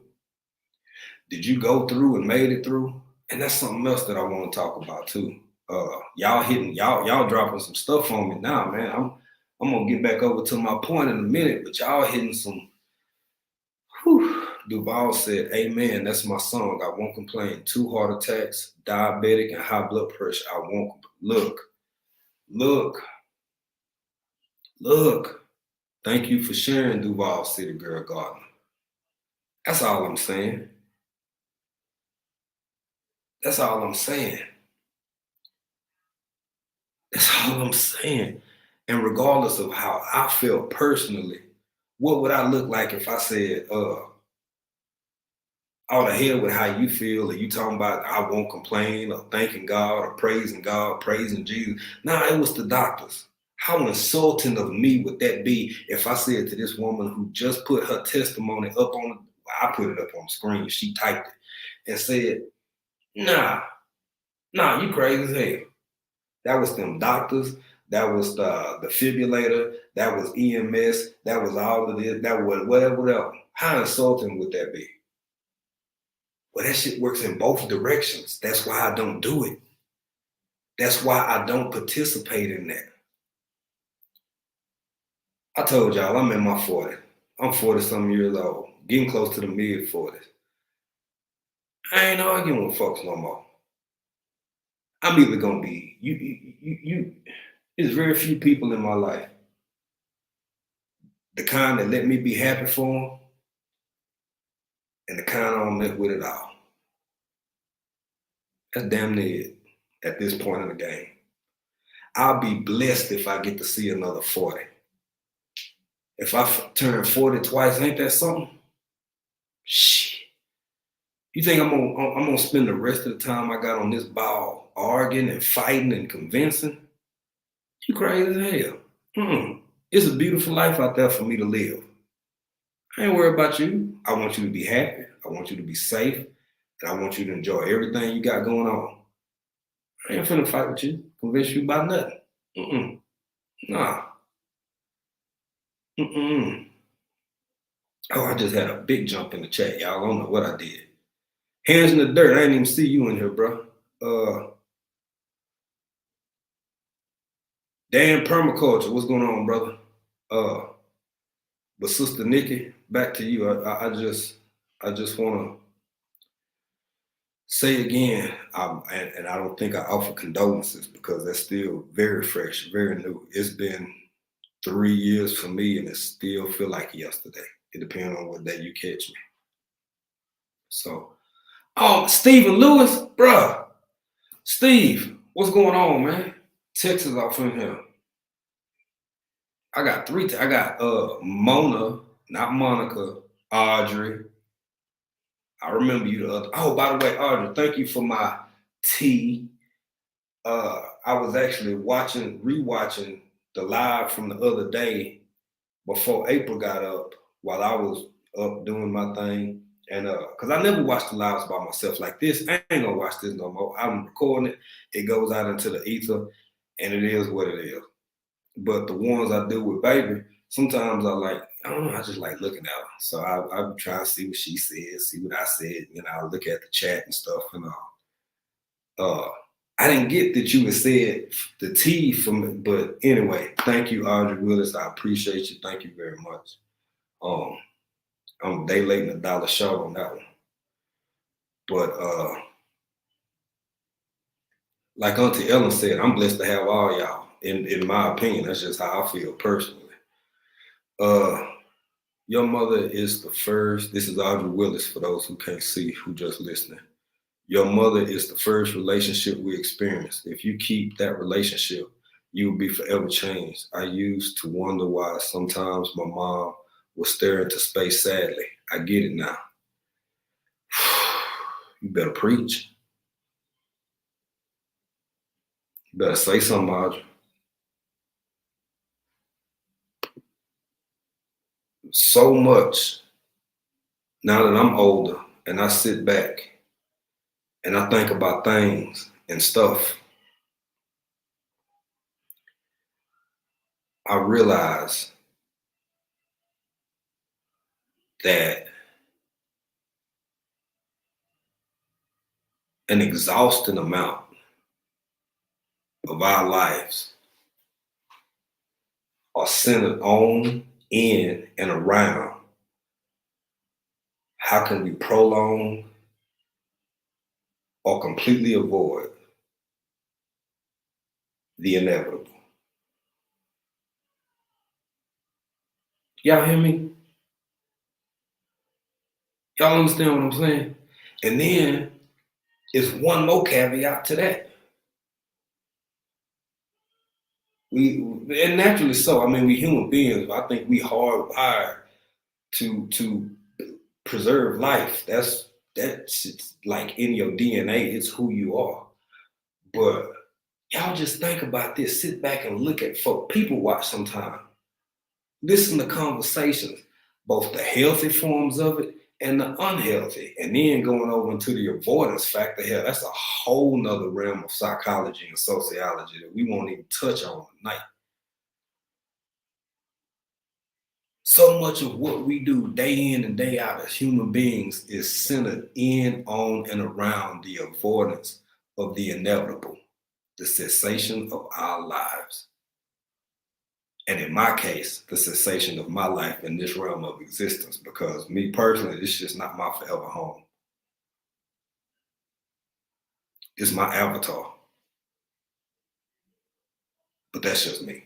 Did you go through and made it through? And that's something else that I want to talk about too. Y'all dropping some stuff on me now, man. I'm gonna get back over to my point in a minute, but y'all hitting some. Whew. Duval said, "Amen. That's my song. I won't complain. 2 heart attacks, diabetic, and high blood pressure. I won't look. Thank you for sharing, Duval City Girl Garden. That's all I'm saying. That's all I'm saying. That's all I'm saying. And regardless of how I felt personally, what would I look like if I said, all the hell with how you feel, or you talking about I won't complain, or thanking God, or praising Jesus. Nah, it was the doctors. How insulting of me would that be if I said to this woman who just put her testimony up on, I put it up on the screen, she typed it, and said, nah, you crazy as hell. That was them doctors, that was the defibrillator, that was EMS, that was all of this, that was whatever. How insulting would that be? Well, that shit works in both directions. That's why I don't do it. That's why I don't participate in that. I told y'all I'm in my 40s. I'm 40-some years old, getting close to the mid-40s. I ain't arguing with folks no more. I'm either gonna be you. There's very few people in my life, the kind that let me be happy for them, and the kind I don't met with it all. That's damn near it at this point in the game. I'll be blessed if I get to see another 40. If I turn 40 twice, ain't that something? Shit. You think I'm gonna spend the rest of the time I got on this ball arguing and fighting and convincing? You crazy as hell. It's a beautiful life out there for me to live. I ain't worried about you. I want you to be happy. I want you to be safe. And I want you to enjoy everything you got going on. I ain't finna fight with you, convince you about nothing. Nah. Oh, I just had a big jump in the chat, y'all. I don't know what I did. Hands in the dirt. I ain't even see you in here, bro. Dan Permaculture, what's going on, brother? But Sister Nikki, back to you. I just want to say again, and I don't think I offer condolences because that's still very fresh, very new. It's been 3 years for me, and it still feel like yesterday. It depends on what day you catch me. So, Stephen Lewis, bruh. Steve, what's going on, man? Texas off in here. I got I got Mona, not Monica, Audrey. I remember you the other. Oh, by the way, Audrey, thank you for my tea. I was actually rewatching the live from the other day before April got up while I was up doing my thing. And because I never watched the lives by myself like this. I ain't gonna watch this no more. I'm recording it. It goes out into the ether, and it is what it is. But the ones I do with baby, sometimes I don't know, I just like looking at her. So I try to see what she says, see what I said, I look at the chat and stuff and all. I didn't get that you had said the T from it, but anyway, thank you, Audrey Willis. I appreciate you. Thank you very much. I'm a day late and a dollar short on that one. But like Auntie Ellen said, I'm blessed to have all y'all. In my opinion, that's just how I feel personally. Your mother is the first. This is Audrey Willis for those who can't see, who just listening. Your mother is the first relationship we experienced. If you keep that relationship, you will be forever changed. I used to wonder why sometimes my mom would stare into space sadly. I get it now. You better preach. You better say something, Audrey. So much now that I'm older and I sit back and I think about things and stuff, I realize that an exhausting amount of our lives are centered on, in, and around how can we prolong or completely avoid the inevitable. Y'all hear me? Y'all understand what I'm saying? And then it's one more caveat to that. And naturally so. I mean, we human beings. I think we hardwired to preserve life. That's like in your DNA. It's who you are. But y'all just think about this. Sit back and look at folk. People watch sometimes. Listen to conversations, both the healthy forms of it and the unhealthy. And then going over into the avoidance factor, hell, that's a whole nother realm of psychology and sociology that we won't even touch on tonight. So much of what we do day in and day out as human beings is centered in, on, and around the avoidance of the inevitable, the cessation of our lives. And in my case, the cessation of my life in this realm of existence, because me personally, this is just not my forever home. It's my avatar. But that's just me.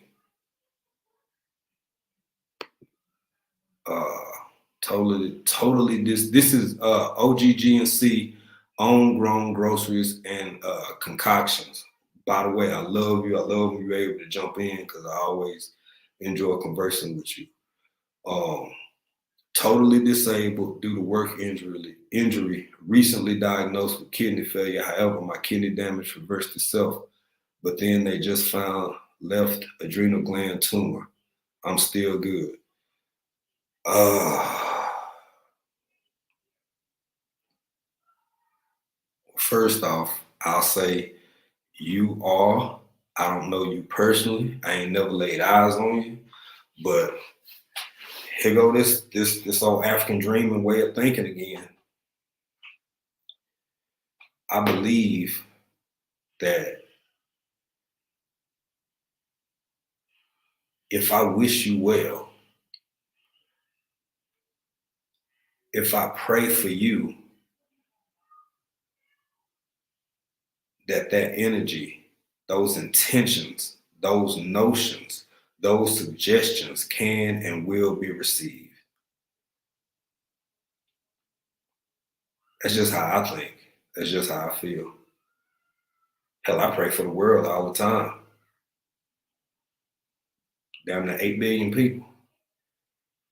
Totally this is OGGNC, own grown groceries and concoctions. By the way, I love you. I love when you're able to jump in because I always enjoy conversing with you. Totally disabled due to work injury, recently diagnosed with kidney failure. However, my kidney damage reversed itself, but then they just found left adrenal gland tumor. I'm still good. First off, I'll say I don't know you personally. I ain't never laid eyes on you, but here go this old African dreaming way of thinking again. I believe that if I wish you well, if I pray for you, that energy, those intentions, those notions, those suggestions can and will be received. That's just how I think. That's just how I feel. Hell, I pray for the world all the time. Down to 8 billion people.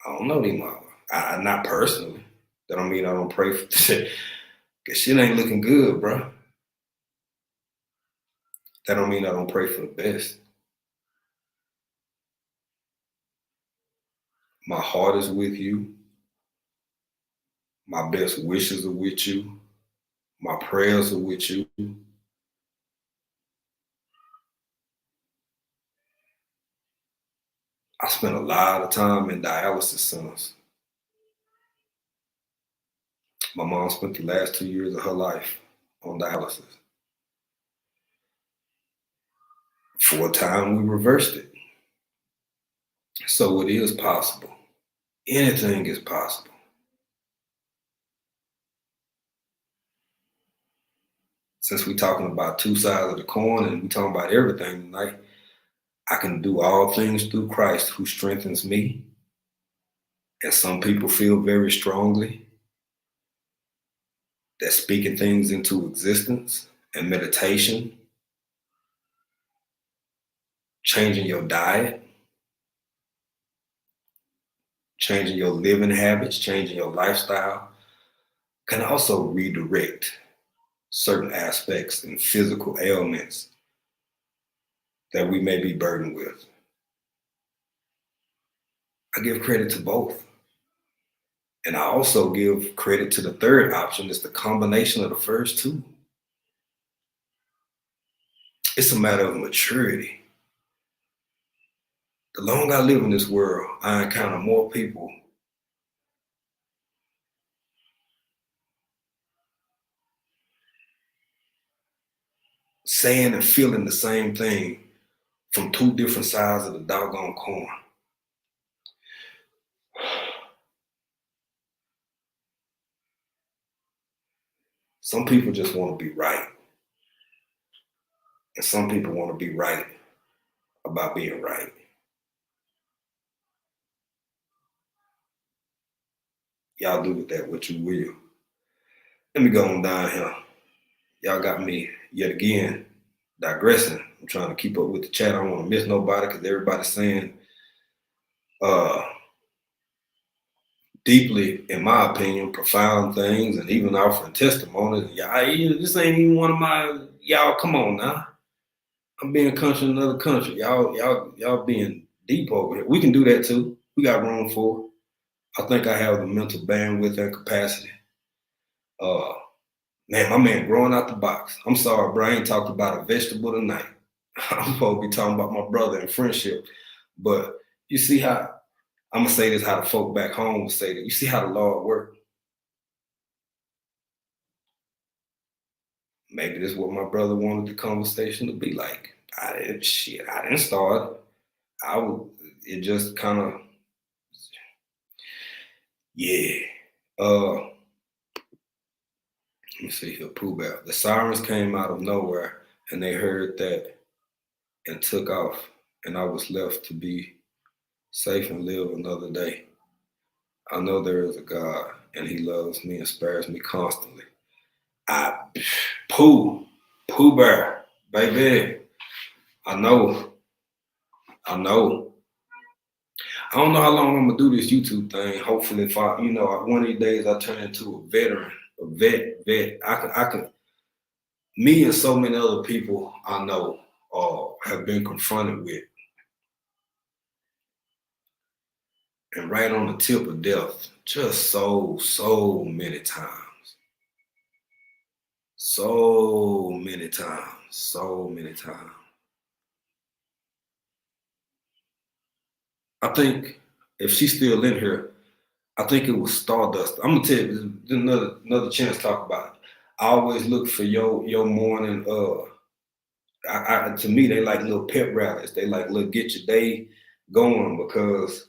I don't know these motherfuckers. Not personally. That don't mean I don't pray for shit. Cause shit ain't looking good, bro. That don't mean I don't pray for the best. My heart is with you. My best wishes are with you. My prayers are with you. I spent a lot of time in dialysis centers. My mom spent the last 2 years of her life on dialysis. For a time, we reversed it. So it is possible. Anything is possible. Since we're talking about two sides of the coin and we're talking about everything tonight, I can do all things through Christ who strengthens me. And some people feel very strongly that speaking things into existence and meditation, changing your diet, changing your living habits, changing your lifestyle, can also redirect certain aspects and physical ailments that we may be burdened with. I give credit to both. And I also give credit to the third option. It's the combination of the first two. It's a matter of maturity. The longer I live in this world, I encounter more people saying and feeling the same thing from two different sides of the doggone coin. Some people just want to be right. And some people want to be right about being right. Y'all do with that what you will. Let me go on down here. Y'all got me yet again digressing. I'm trying to keep up with the chat. I don't want to miss nobody because everybody's saying deeply, in my opinion, profound things and even offering testimonies. This ain't even one of my y'all. Come on now. I'm being country in another country. Y'all being deep over here. We can do that too. We got room for it. I think I have the mental bandwidth and capacity. Man, my man growing out the box. I'm sorry, bro. I ain't talked about a vegetable tonight. I'm supposed to be talking about my brother and friendship. But you see how, I'm going to say this how the folk back home would say that. You see how the Lord works. Maybe this is what my brother wanted the conversation to be like. I didn't start. It just kind of, yeah. Let me see here, Pooh Bear. The sirens came out of nowhere and they heard that and took off. And I was left to be safe and live another day. I know there is a God and he loves me and spares me constantly. Pooh Bear, baby. I know. I don't know how long I'm gonna do this YouTube thing. Hopefully, if one of these days I turn into a veteran, a vet. I can. Me and so many other people I know have been confronted with, and right on the tip of death, just so many times. So many times. I think if she's still in here, I think it was Stardust. I'm gonna tell you, there's another chance to talk about it. I always look for your morning. To me, they like little pep rallies. They like get your day going because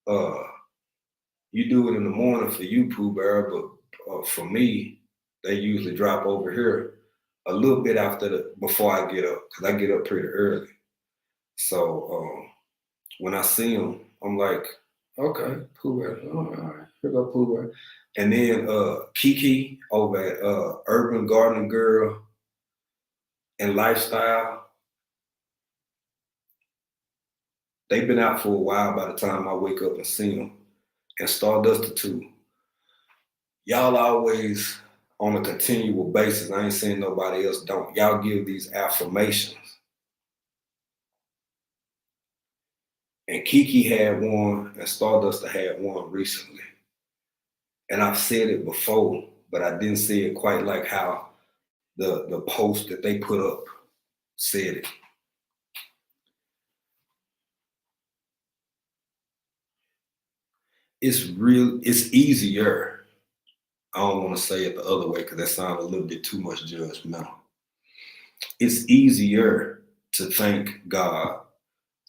you do it in the morning for you, Pooh Bear, but for me, they usually drop over here a little bit before I get up because I get up pretty early. So when I see them, I'm like, okay, Pooh Bear, all right, here go Pooh Bear. And then Kiki over at Urban Gardening Girl and Lifestyle, they've been out for a while by the time I wake up and see them. And Stardust too. Y'all always on a continual basis. I ain't saying nobody else don't. Y'all give these affirmations. And Kiki had one and Stardust had one recently. And I've said it before, but I didn't say it quite like how the post that they put up said it. It's easier. I don't want to say it the other way because that sounds a little bit too much judgmental. It's easier to thank God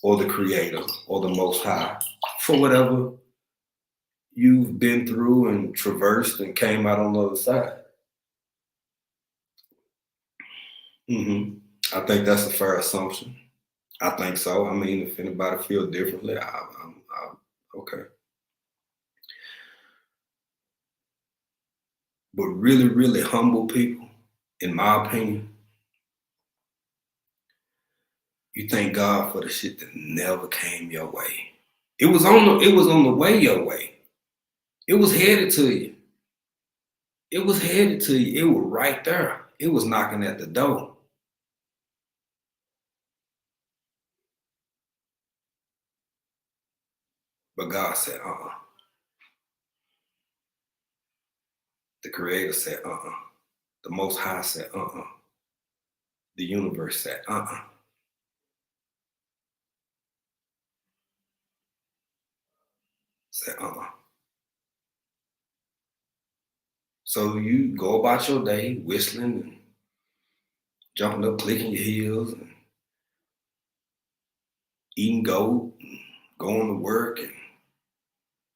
or the Creator or the Most High for whatever you've been through and traversed and came out on the other side. I think that's a fair assumption. I think so. I mean, if anybody feels differently, I'm okay. But really, really humble people, in my opinion, you thank God for the shit that never came your way. It was on the way your way. It was headed to you. It was right there. It was knocking at the door. But God said, The Creator said, The Most High said, The universe said, Said, So you go about your day whistling and jumping up, clicking your heels, and eating goat, and going to work, and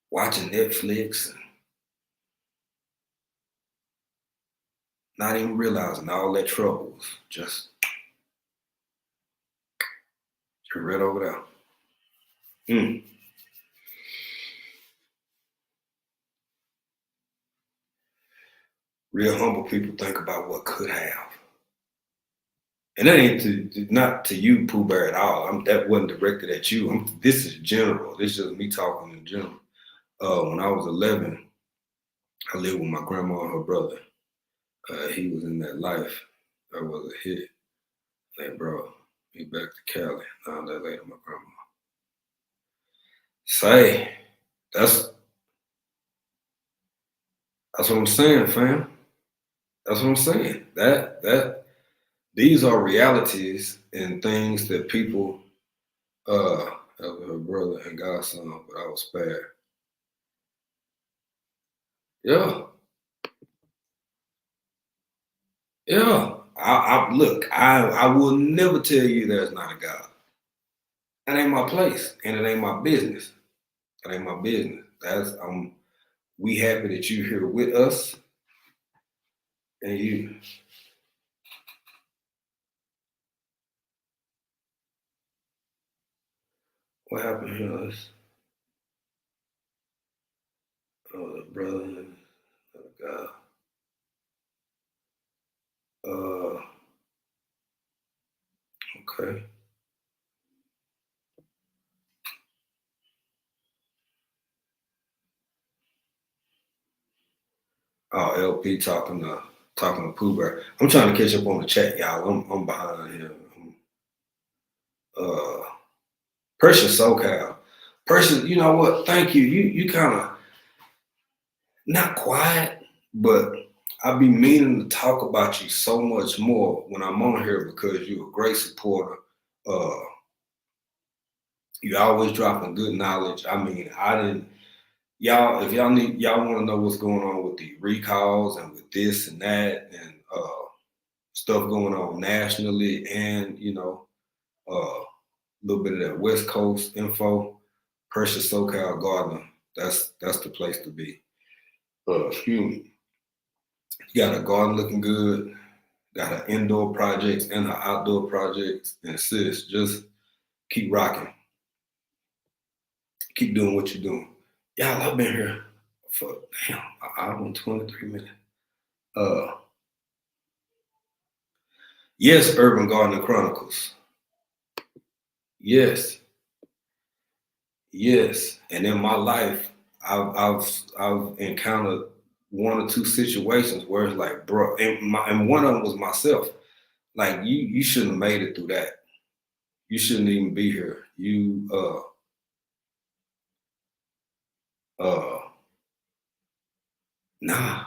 watching Netflix, and not even realizing all that trouble was just right over there. Real humble people think about what could have. And that ain't not to you, Pooh Bear, at all. That wasn't directed at you. This is general. This is just me talking in general. When I was 11, I lived with my grandma and her brother. He was in that life. I was a hit. They brought me back to Cali. Now that later, my grandma. Say, that's what I'm saying, fam. That's what I'm saying. That these are realities and things that people her brother and godson, but I was spared. Yeah. Yeah. I look, I will never tell you there's not a God. That ain't my place. And it ain't my business. That ain't my business. That's we happy that you here with us. And you what happened here is the brother and the God. Okay. Oh, LP talking to Pooh Bear. I'm trying to catch up on the chat, y'all. I'm behind here. Precious SoCal. Precious, you know what? Thank you. You kind of not quiet, but I be meaning to talk about you so much more when I'm on here because you're a great supporter. Uh, you always dropping good knowledge. I mean, I didn't y'all if y'all want to know what's going on with the recalls and with this and that and stuff going on nationally and a little bit of that West Coast info, Precious SoCal Gardener. That's the place to be. Excuse me. You got a garden looking good, got her indoor projects and her outdoor projects, and sis, just keep rocking. Keep doing what you're doing. Y'all, I've been here for an hour and 23 minutes. Yes, Urban Gardener Chronicles. Yes. Yes. And in my life, I've encountered one or two situations where it's like, bro, and one of them was myself. Like you shouldn't have made it through that. You shouldn't even be here. You nah.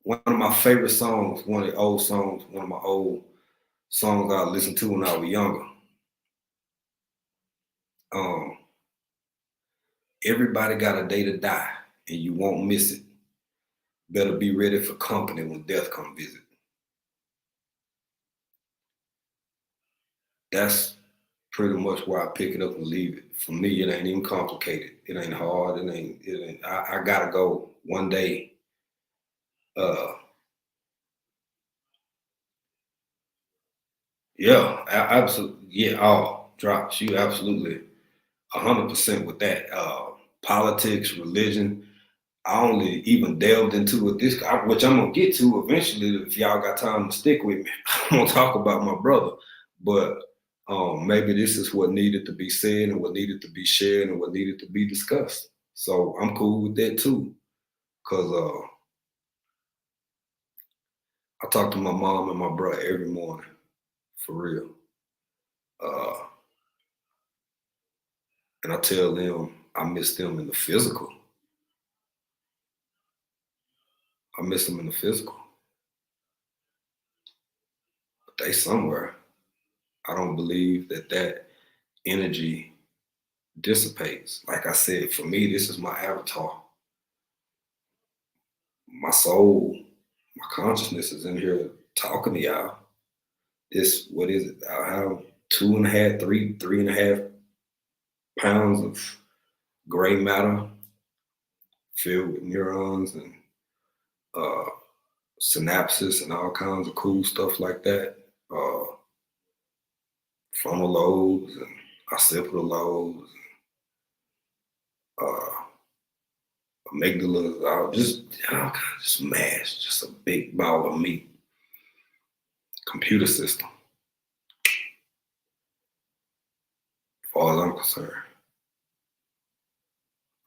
One of my favorite songs, one of the old songs, one of my old songs I listened to when I was younger. Everybody got a day to die, and you won't miss it. Better be ready for company when death come visit. That's pretty much where I pick it up and leave it. For me, it ain't even complicated. It ain't hard. It ain't. I gotta go one day. Yeah, absolutely. Yeah, drops. You absolutely 100% with that. Politics, religion. I only even delved into it which I'm gonna get to eventually if y'all got time to stick with me. I'm gonna talk about my brother, but maybe this is what needed to be said and what needed to be shared and what needed to be discussed. So I'm cool with that too, cause I talk to my mom and my brother every morning, for real. Uh, And I tell them I miss them in the physical. I miss them in the physical. But they somewhere. I don't believe that energy dissipates. Like I said, for me, this is my avatar. My soul, my consciousness is in here talking to y'all. It's what is it? I have 2.5, 3.5 pounds of gray matter filled with neurons and uh, synapses and all kinds of cool stuff like that. Frontal lobes and occipital lobes, uh, amygdalas, just all kinds of smash, just a big ball of meat. Computer system, as far as I'm concerned.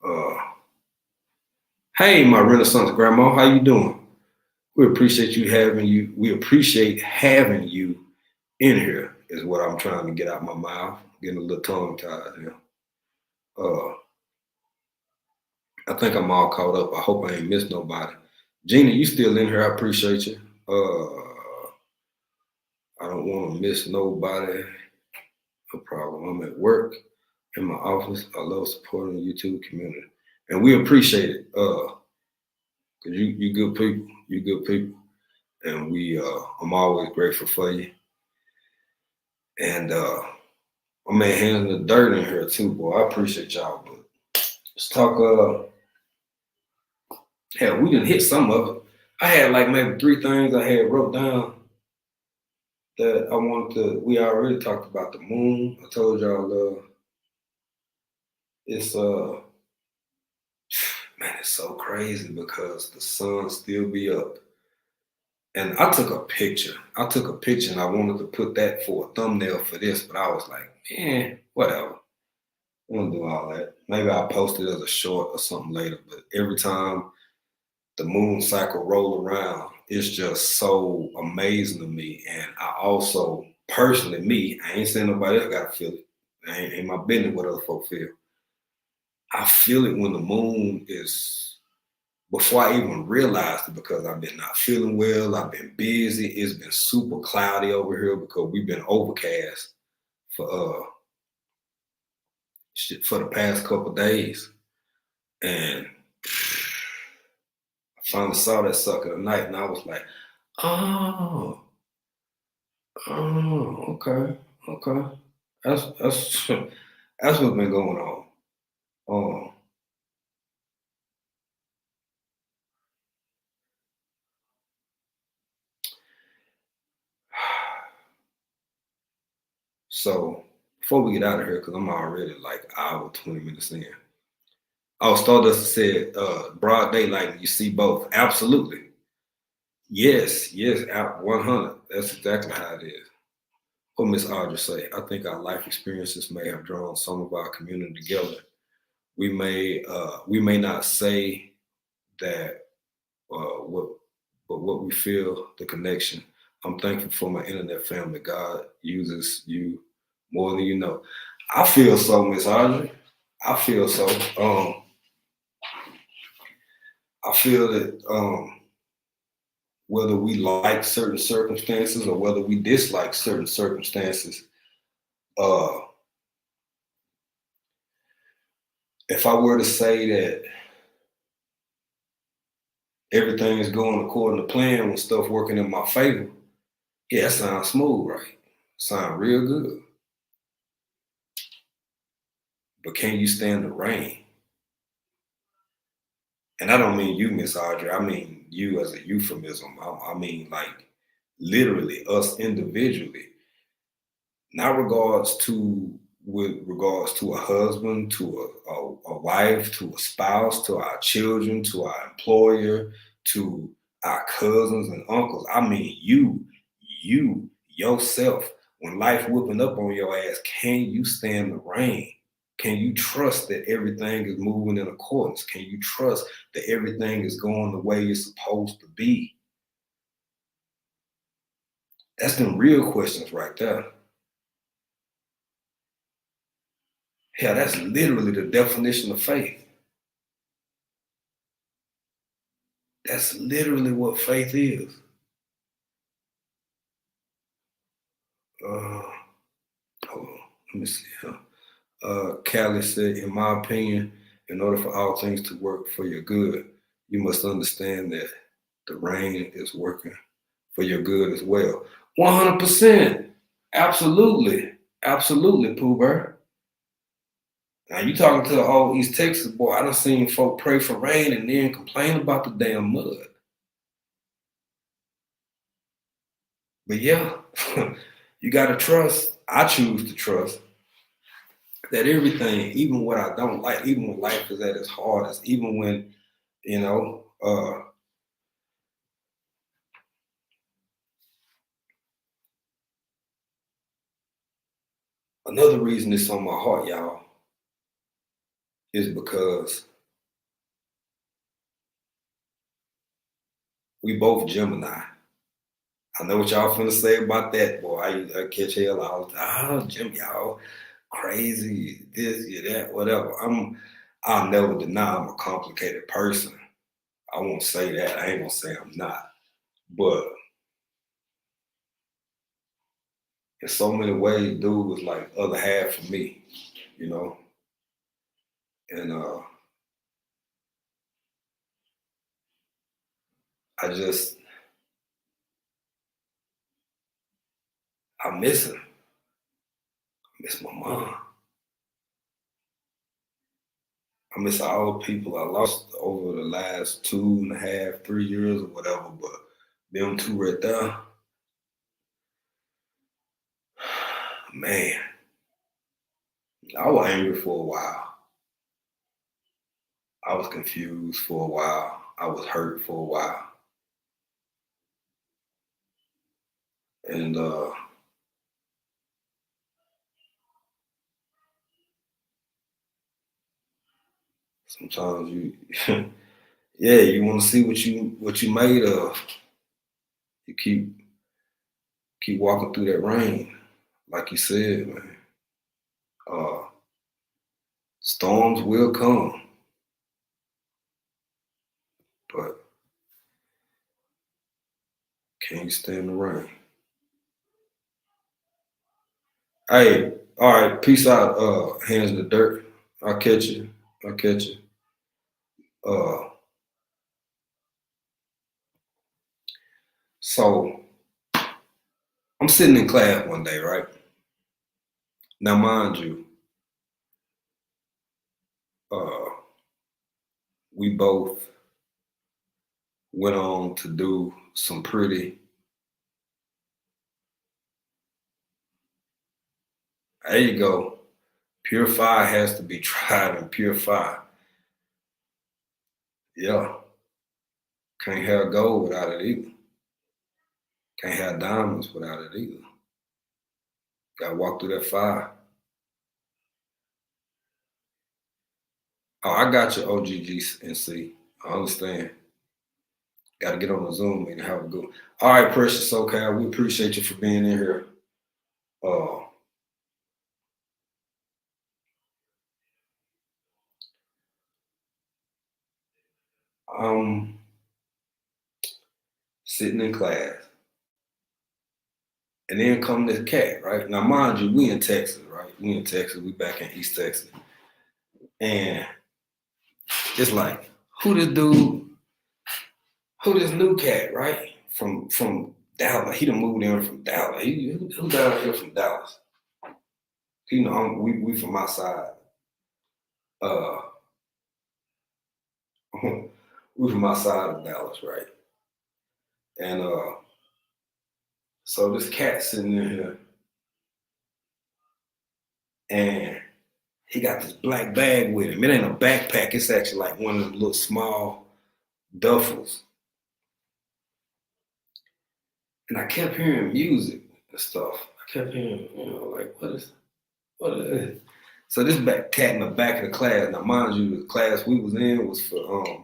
Uh, hey, my Renaissance grandma, how you doing? We appreciate having you in here. Is what I'm trying to get out my mouth. Getting a little tongue tied here. I think I'm all caught up. I hope I ain't missed nobody. Gina, you still in here? I appreciate you. I don't want to miss nobody. No problem. I'm at work, in my office. I love supporting the YouTube community, and we appreciate it. Cause you good people. You good people, and I'm always grateful for you. And my man handling the dirt in here too, boy. I appreciate y'all. But let's talk. Hell, we didn't hit some of it. I had like maybe 3 things I had wrote down that I wanted to. We already talked about the moon. I told y'all it's man, it's so crazy because the sun still be up. And I took a picture. And I wanted to put that for a thumbnail for this, but I was like, whatever. I don't do all that. Maybe I'll post it as a short or something later. But every time the moon cycle roll around, it's just so amazing to me. And I also personally, I ain't saying nobody else gotta feel it. Ain't my business what other folk feel. I feel it when the moon is, before I even realized it, because I've been not feeling well, I've been busy, it's been super cloudy over here because we've been overcast for for the past couple of days. And I finally saw that sucker tonight and I was like, oh, okay. That's that's that's what's been going on. Um, so before we get out of here, because I'm already like an hour, 20 minutes in. Oh, Stardust said, broad daylight, you see both. Absolutely. Yes, 100. That's exactly how it is. What Miss Audrey say, I think our life experiences may have drawn some of our community together. We may not say that what but what we feel, the connection. I'm thankful for my internet family. God uses you more than you know. I feel so, Miss Audrey. I feel so. I feel that whether we like certain circumstances or whether we dislike certain circumstances, uh, if I were to say that everything is going according to plan when stuff working in my favor, yeah, that sounds smooth, right? Sound real good. But can you stand the rain? And I don't mean you, Miss Audrey. I mean you as a euphemism. I mean like literally us individually. Not regards to with regards to a husband, to a wife, to a spouse, to our children, to our employer, to our cousins and uncles. I mean you yourself. When life whooping up on your ass, can you stand the rain? Can you trust that everything is moving in accordance? Can you trust that everything is going the way it's supposed to be? That's them real questions right there. Hell, that's literally the definition of faith. That's literally what faith is. Uh, hold on, let me see here. Callie said, in my opinion, in order for all things to work for your good, you must understand that the rain is working for your good as well. 100%. Absolutely. Absolutely, Pooh Bear. Now you talking to the whole East Texas boy. I done seen folk pray for rain and then complain about the damn mud. But yeah, you gotta trust. I choose to trust that everything, even what I don't like, even when life is at its hardest, even when, you know, another reason it's on my heart, y'all, is because we both Gemini. I know what y'all finna say about that, boy. I catch hell all the time. Oh, Jim, y'all crazy, this, you that, whatever. I'll never deny I'm a complicated person. I won't say that. I ain't gonna say I'm not. But in so many ways, dude was like other half of me, you know. And I just I miss him. I miss my mom. I miss all the people I lost over the last 2.5, 3 years or whatever. But them two right there, man, I was angry for a while. I was confused for a while. I was hurt for a while. And sometimes you yeah, you wanna see what you made of. You keep walking through that rain. Like you said, man. Uh Storms will come, but can you stand the rain? Hey, all right, peace out, hands in the dirt. I'll catch you. I'll catch you. Uh so I'm sitting in class one day, right? Now mind you, uh we both went on to do some pretty, there you go. Pure fire has to be tried and pure fire. Yeah. Can't have gold without it either. Can't have diamonds without it either. Gotta walk through that fire. Oh, I got your OGGNC. I understand. Gotta get on the Zoom and have a good. All right, Precious SoCal, we appreciate you for being in here. Uh, I'm sitting in class, and then come this cat, right? Now, mind you, we in Texas, right? We in Texas. We back in East Texas, and it's like, who this dude? Who this new cat, right? From Dallas. He done moved in from Dallas. Who down here from Dallas? You know, we from my side. Uh, we from my side of Dallas, right? And so this cat sitting in here, and he got this black bag with him. It ain't a backpack. It's actually like one of them little small duffels. And I kept hearing music and stuff. I kept hearing, like what is? So this back cat in the back of the class. Now, mind you, the class we was in was for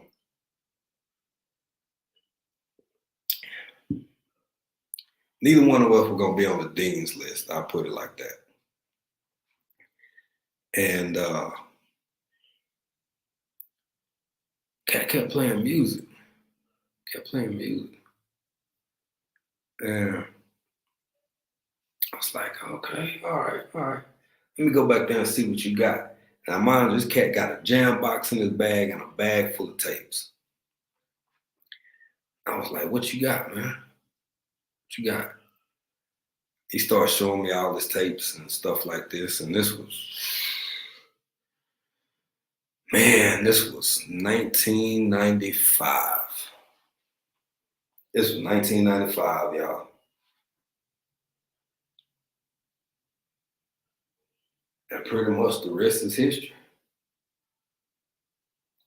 neither one of us were gonna be on the dean's list. I put it like that. And Cat kept playing music. Kept playing music. And I was like, okay, all right. Let me go back there and see what you got. Now, mind this cat got a jam box in his bag and a bag full of tapes. I was like, what you got, man? What you got? He started showing me all his tapes and stuff like this. And this was 1995. This was 1995, y'all. And pretty much the rest is history.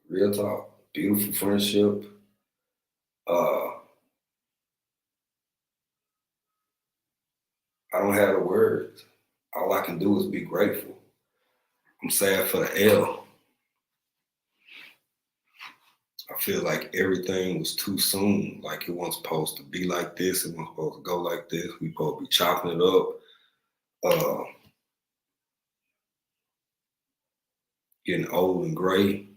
Real talk. Beautiful friendship. I don't have the words. All I can do is be grateful. I'm sad for the L. I feel like everything was too soon. Like it wasn't supposed to be like this. It wasn't supposed to go like this. We supposed to be chopping it up. Getting old and gray.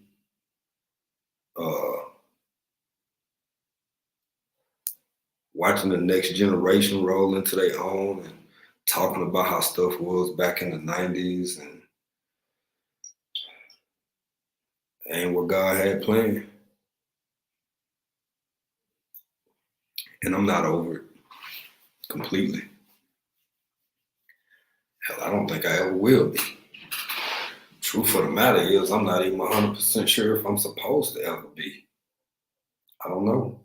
Watching the next generation roll into their own and talking about how stuff was back in the 90s and ain't what God had planned. And I'm not over it completely. Hell, I don't think I ever will be. Truth of the matter is, I'm not even 100% sure if I'm supposed to ever be. I don't know.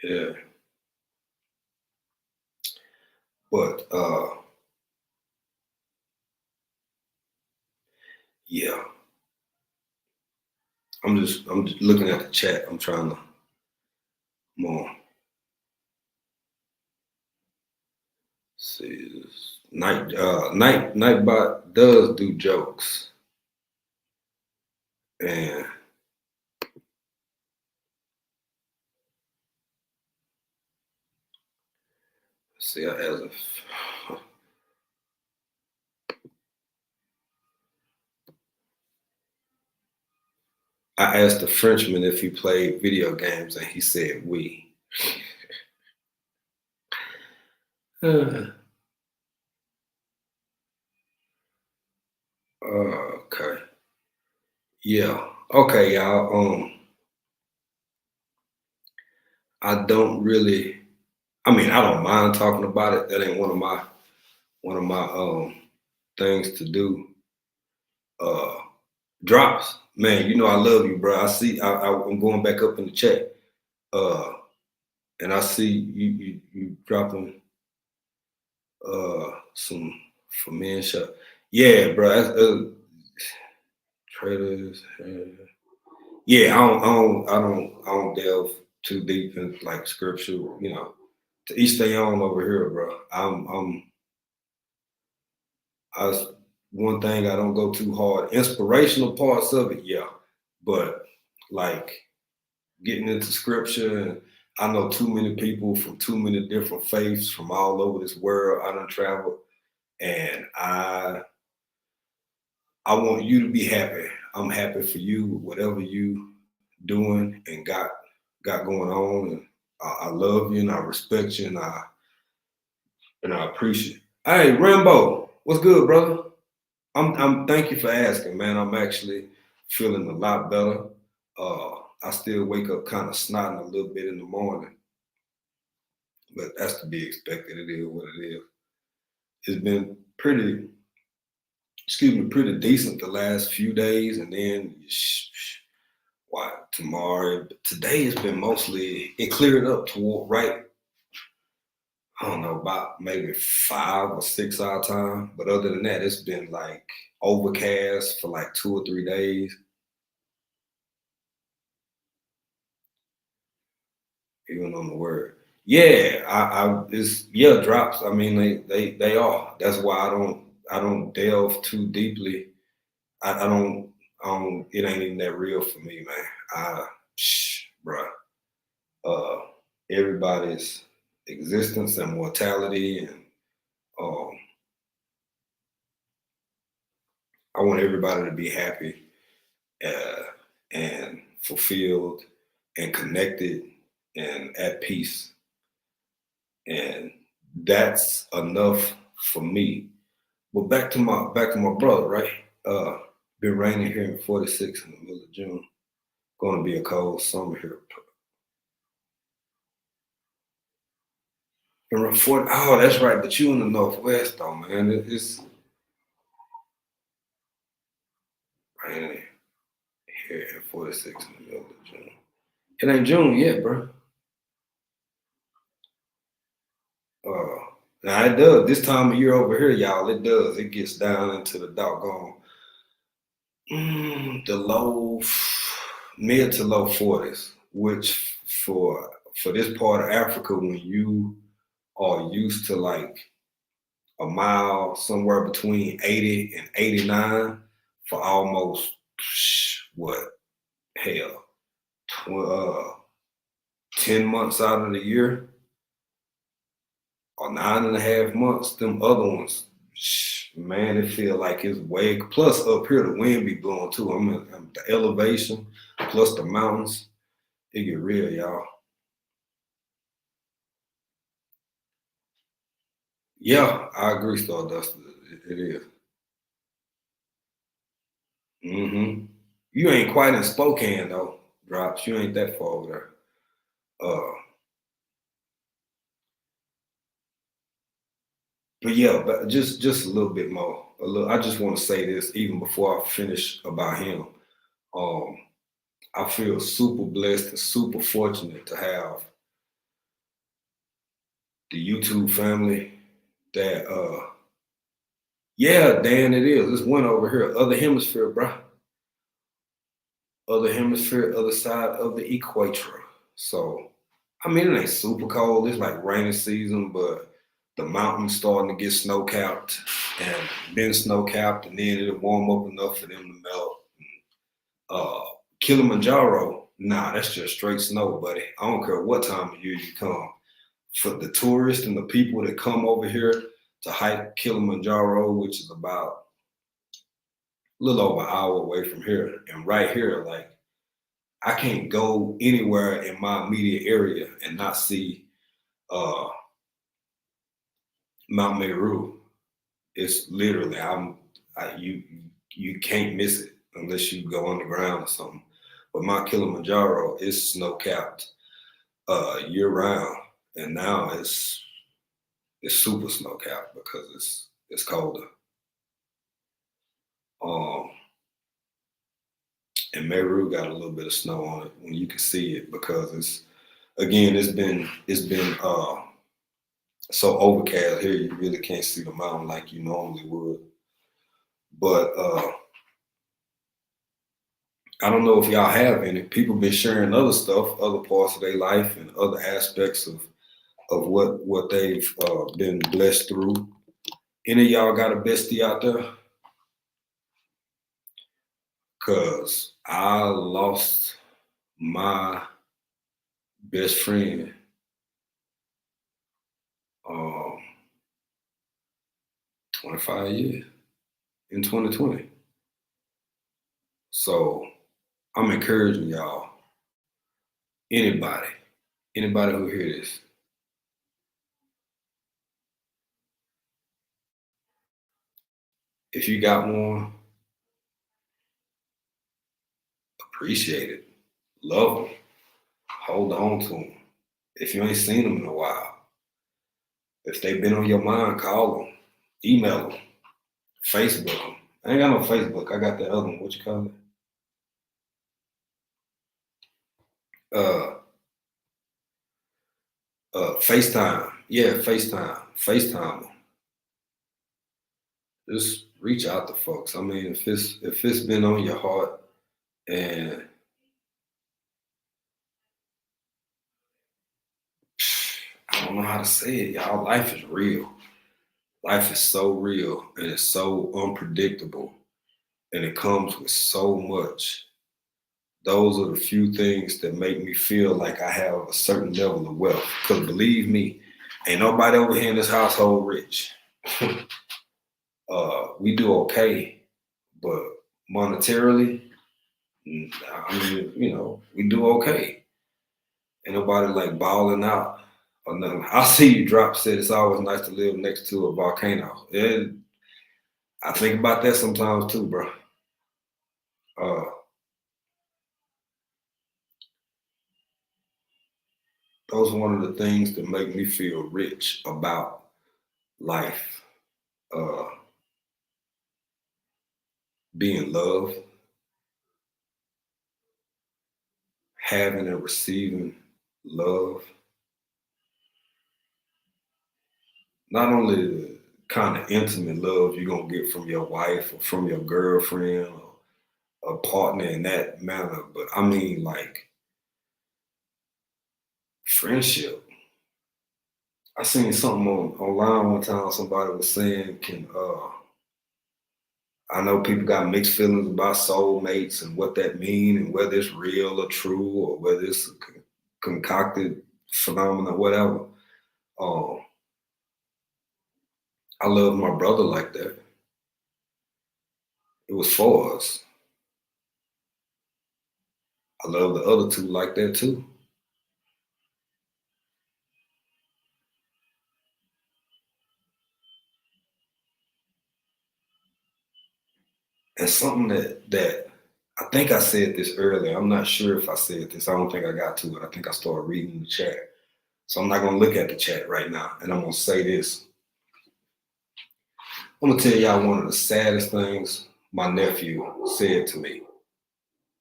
Yeah. But yeah. I'm just looking at the chat. I'm trying to more see this. Nightbot does do jokes. And see, I asked the Frenchman if he played video games, and he said we. Okay. Yeah. Okay, y'all. I don't really. I mean, I don't mind talking about it. That ain't one of my things to do. Drops, man. You know I love you, bro. I see. I'm going back up in the chat, and I see you dropping some for men shop. Yeah, bro. Traders. Yeah, I don't delve too deep in like scripture. You know, to each their own over here, bro. One thing I don't go too hard. Inspirational parts of it, yeah, but like getting into scripture, and I know too many people from too many different faiths from all over this world. I done traveled, and I want you to be happy. I'm happy for you, whatever you doing and got going on, and I love you and I respect you and I appreciate. Hey, Rambo, what's good, brother? I'm thank you for asking, man. I'm actually feeling a lot better. I still wake up kind of snotting a little bit in the morning, but that's to be expected. It is what it is. It's been pretty decent the last few days, and then why tomorrow, today has been mostly, it cleared up toward right, I don't know, about maybe 5 or 6 hour time. But other than that, it's been like overcast for like 2 or 3 days. Even on the word. Yeah, it's yeah, drops. I mean they are. That's why I don't delve too deeply. I don't it ain't even that real for me, man. Bruh. Uh everybody's existence and mortality, and um, I want everybody to be happy uh, and fulfilled and connected and at peace. And that's enough for me. But back to my brother, right? Uh, been raining here in 46 in the middle of June. Going to be a cold summer here. Around 40, oh, that's right. But you in the Northwest, though, man. It's raining here in 46 in the middle of June. It ain't June yet, bro. Uh, Now it does. This time of year over here, y'all, it does. It gets down into the doggone the mid to low 40s, which for this part of Africa, when you are used to like a mile somewhere between 80 and 89 for almost what hell 10 months out of the year or 9.5 months, them other ones, man, it feel like it's way. Plus, up here, the wind be blowing too. I'm the elevation, plus the mountains. It get real, y'all. Yeah, I agree, Stardust. It is. Mm-hmm. You ain't quite in Spokane though, Drops. You ain't that far over there. But yeah, but just a little bit more. A little. I just want to say this even before I finish about him. Um, I feel super blessed and super fortunate to have the YouTube family that yeah, Dan, it is. It's one over here, other hemisphere, bro. Other hemisphere, other side of the equator. So I mean it ain't super cold. It's like rainy season, but the mountains starting to get snow capped and been snow capped, and then it'll warm up enough for them to melt. Uh Kilimanjaro, nah, that's just straight snow, buddy. I don't care what time of year you come. For the tourists and the people that come over here to hike Kilimanjaro, which is about a little over an hour away from here, and right here, like I can't go anywhere in my immediate area and not see uh, Mount Meru. It's literally you can't miss it unless you go underground or something. But Mount Kilimanjaro is snow capped year round, and now it's super snow capped because it's colder. Um, and Meru got a little bit of snow on it when you can see it because it's been so overcast here you really can't see the mountain like you normally would. But I don't know if y'all have any. People been sharing other stuff, other parts of their life and other aspects of what they've been blessed through. Any of y'all got a bestie out there? Cause I lost my best friend um 25 years in 2020. So I'm encouraging y'all, anybody, anybody who hear this, if you got one, appreciate it, love them, hold on to them. If you ain't seen them in a while, if they've been on your mind, call them, email them, Facebook them. I ain't got no Facebook. I got that other one. What you call it? Uh, FaceTime. Yeah, FaceTime. FaceTime them. Just reach out to folks. I mean, if it's been on your heart and I don't know how to say it, y'all. Life is real. Life is so real and it's so unpredictable and it comes with so much. Those are the few things that make me feel like I have a certain level of wealth. Because believe me, Ain't nobody over here in this household rich. We do okay, but monetarily, I mean, we do okay. Ain't nobody like balling out or nothing. I see you drop said it's always nice to live next to a volcano. I think about that sometimes too, bro. Uh, those are one of the things that make me feel rich about life. Uh, being loved, having and receiving love, not only the kind of intimate love you're gonna get from your wife or from your girlfriend or a partner in that manner, but I mean like friendship. I seen something online one time. Somebody was saying, "Can I know people got mixed feelings about soulmates and what that mean and whether it's real or true or whether it's a concocted phenomenon, whatever." Um, I love my brother like that. It was for us. I love the other two like that too. And something that I think I said this earlier. I'm not sure if I said this. I don't think I got to it. I think I started reading the chat. So I'm not gonna look at the chat right now. And I'm gonna say this. I'm gonna tell y'all one of the saddest things my nephew said to me.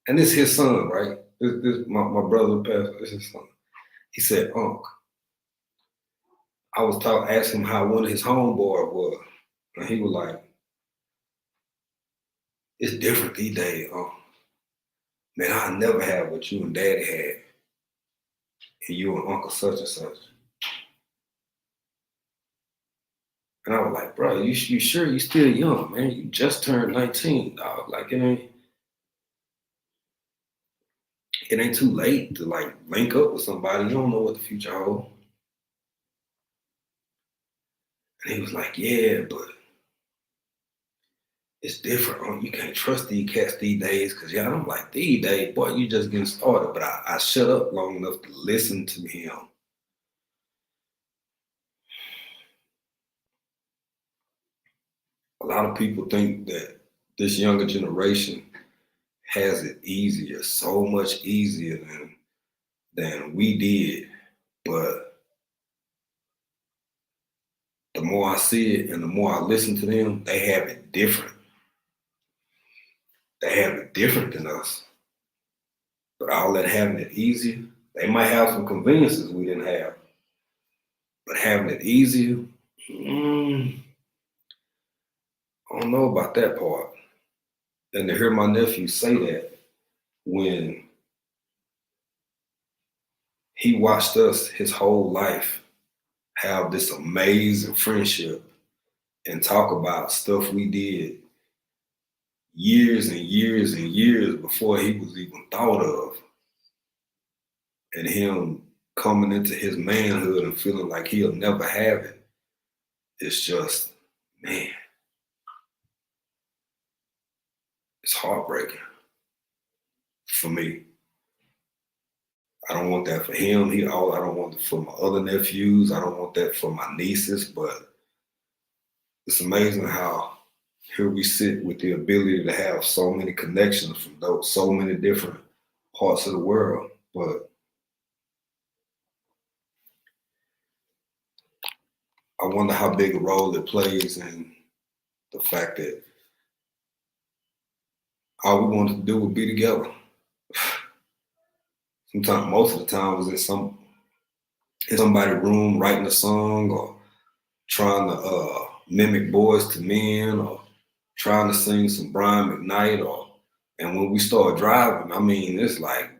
And this is his son, right? This my brother passed. This is his son. He said, "Unc, I was asking him how one of his homeboy was, and he was like, it's different these days, Unc. Man, I never had what you and Daddy had, and you and Uncle such and such." And I was like, "Bro, you sure you still young, man? You just turned 19, dog. Like it ain't too late to like link up with somebody. You don't know what the future holds." And he was like, "Yeah, but it's different. You can't trust these cats these days, because yeah, I'm like, these days, boy, you just getting started." But I shut up long enough to listen to him. A lot of people think that this younger generation has it easier, so much easier than we did. But the more I see it and the more I listen to them, they have it different. They have it different than us. But all that having it easier, they might have some conveniences we didn't have. But having it easier, I don't know about that part. And to hear my nephew say that when he watched us his whole life have this amazing friendship and talk about stuff we did years and years and years before he was even thought of, and him coming into his manhood and feeling like he'll never have it, it's just, man, it's heartbreaking for me. I don't want that for him. I don't want it for my other nephews. I don't want that for my nieces. But it's amazing how here we sit with the ability to have so many connections from so many different parts of the world. But I wonder how big a role it plays in the fact that all we wanted to do was be together. Sometimes, most of the time, was in somebody's room writing a song or trying to mimic Boys to Men or trying to sing some Brian McKnight and when we start driving, I mean, it's like,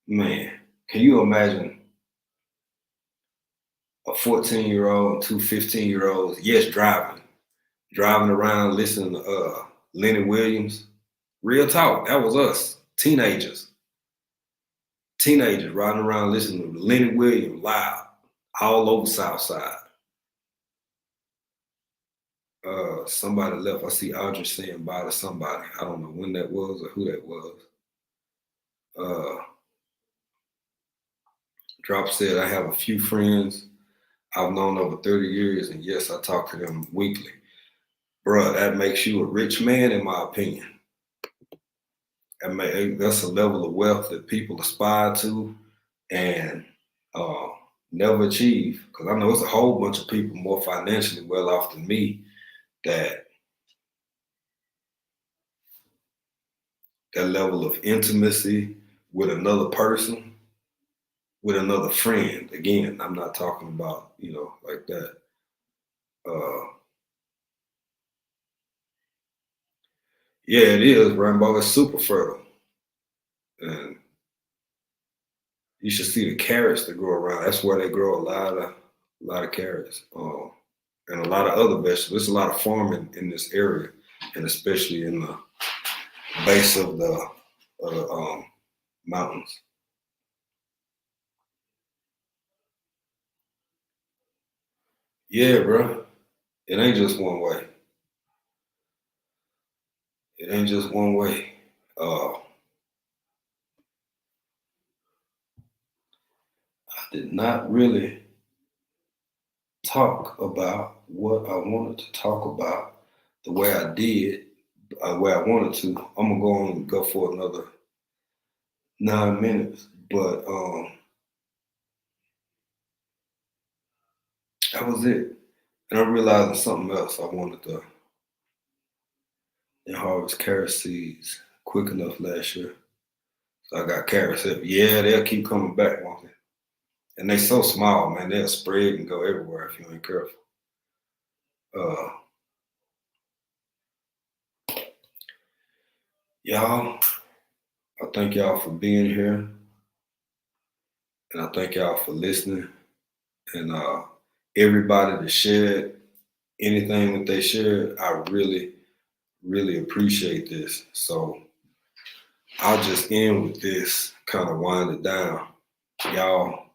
man, can you imagine a 14-year-old and two 15-year-olds, yes, driving around listening to Lenny Williams? Real talk, that was us, teenagers. Teenagers riding around listening to Lenny Williams loud all over Southside. Somebody left. I see Audrey saying bye to somebody. I don't know when that was or who that was. Drop said, I have a few friends I've known over 30 years, and yes, I talk to them weekly. Bruh, that makes you a rich man, in my opinion. That's a level of wealth that people aspire to and never achieve. Because I know it's a whole bunch of people more financially well off than me that level of intimacy with another person, with another friend. Again, I'm not talking about, like that. Yeah, it is, Rambo. It's super fertile. And you should see the carrots that grow around. That's where they grow a lot of carrots. And a lot of other vegetables. There's a lot of farming in this area, and especially in the base of the mountains. Yeah, bro. It ain't just one way. It ain't just one way. I did not really talk about what I wanted to talk about the way I did, the way I wanted to. I'm gonna go on and go for another 9 minutes, but that was it. And I realized something else. I wanted to harvest carrot seeds quick enough last year. So I got carrots up. Yeah, they'll keep coming back, won't they? And they so small, man. They'll spread and go everywhere if you ain't careful. Uh, y'all, I thank y'all for being here. And I thank y'all for listening. And everybody that shared anything that they shared, I really, really appreciate this. So I'll just end with this, kind of wind it down. Y'all,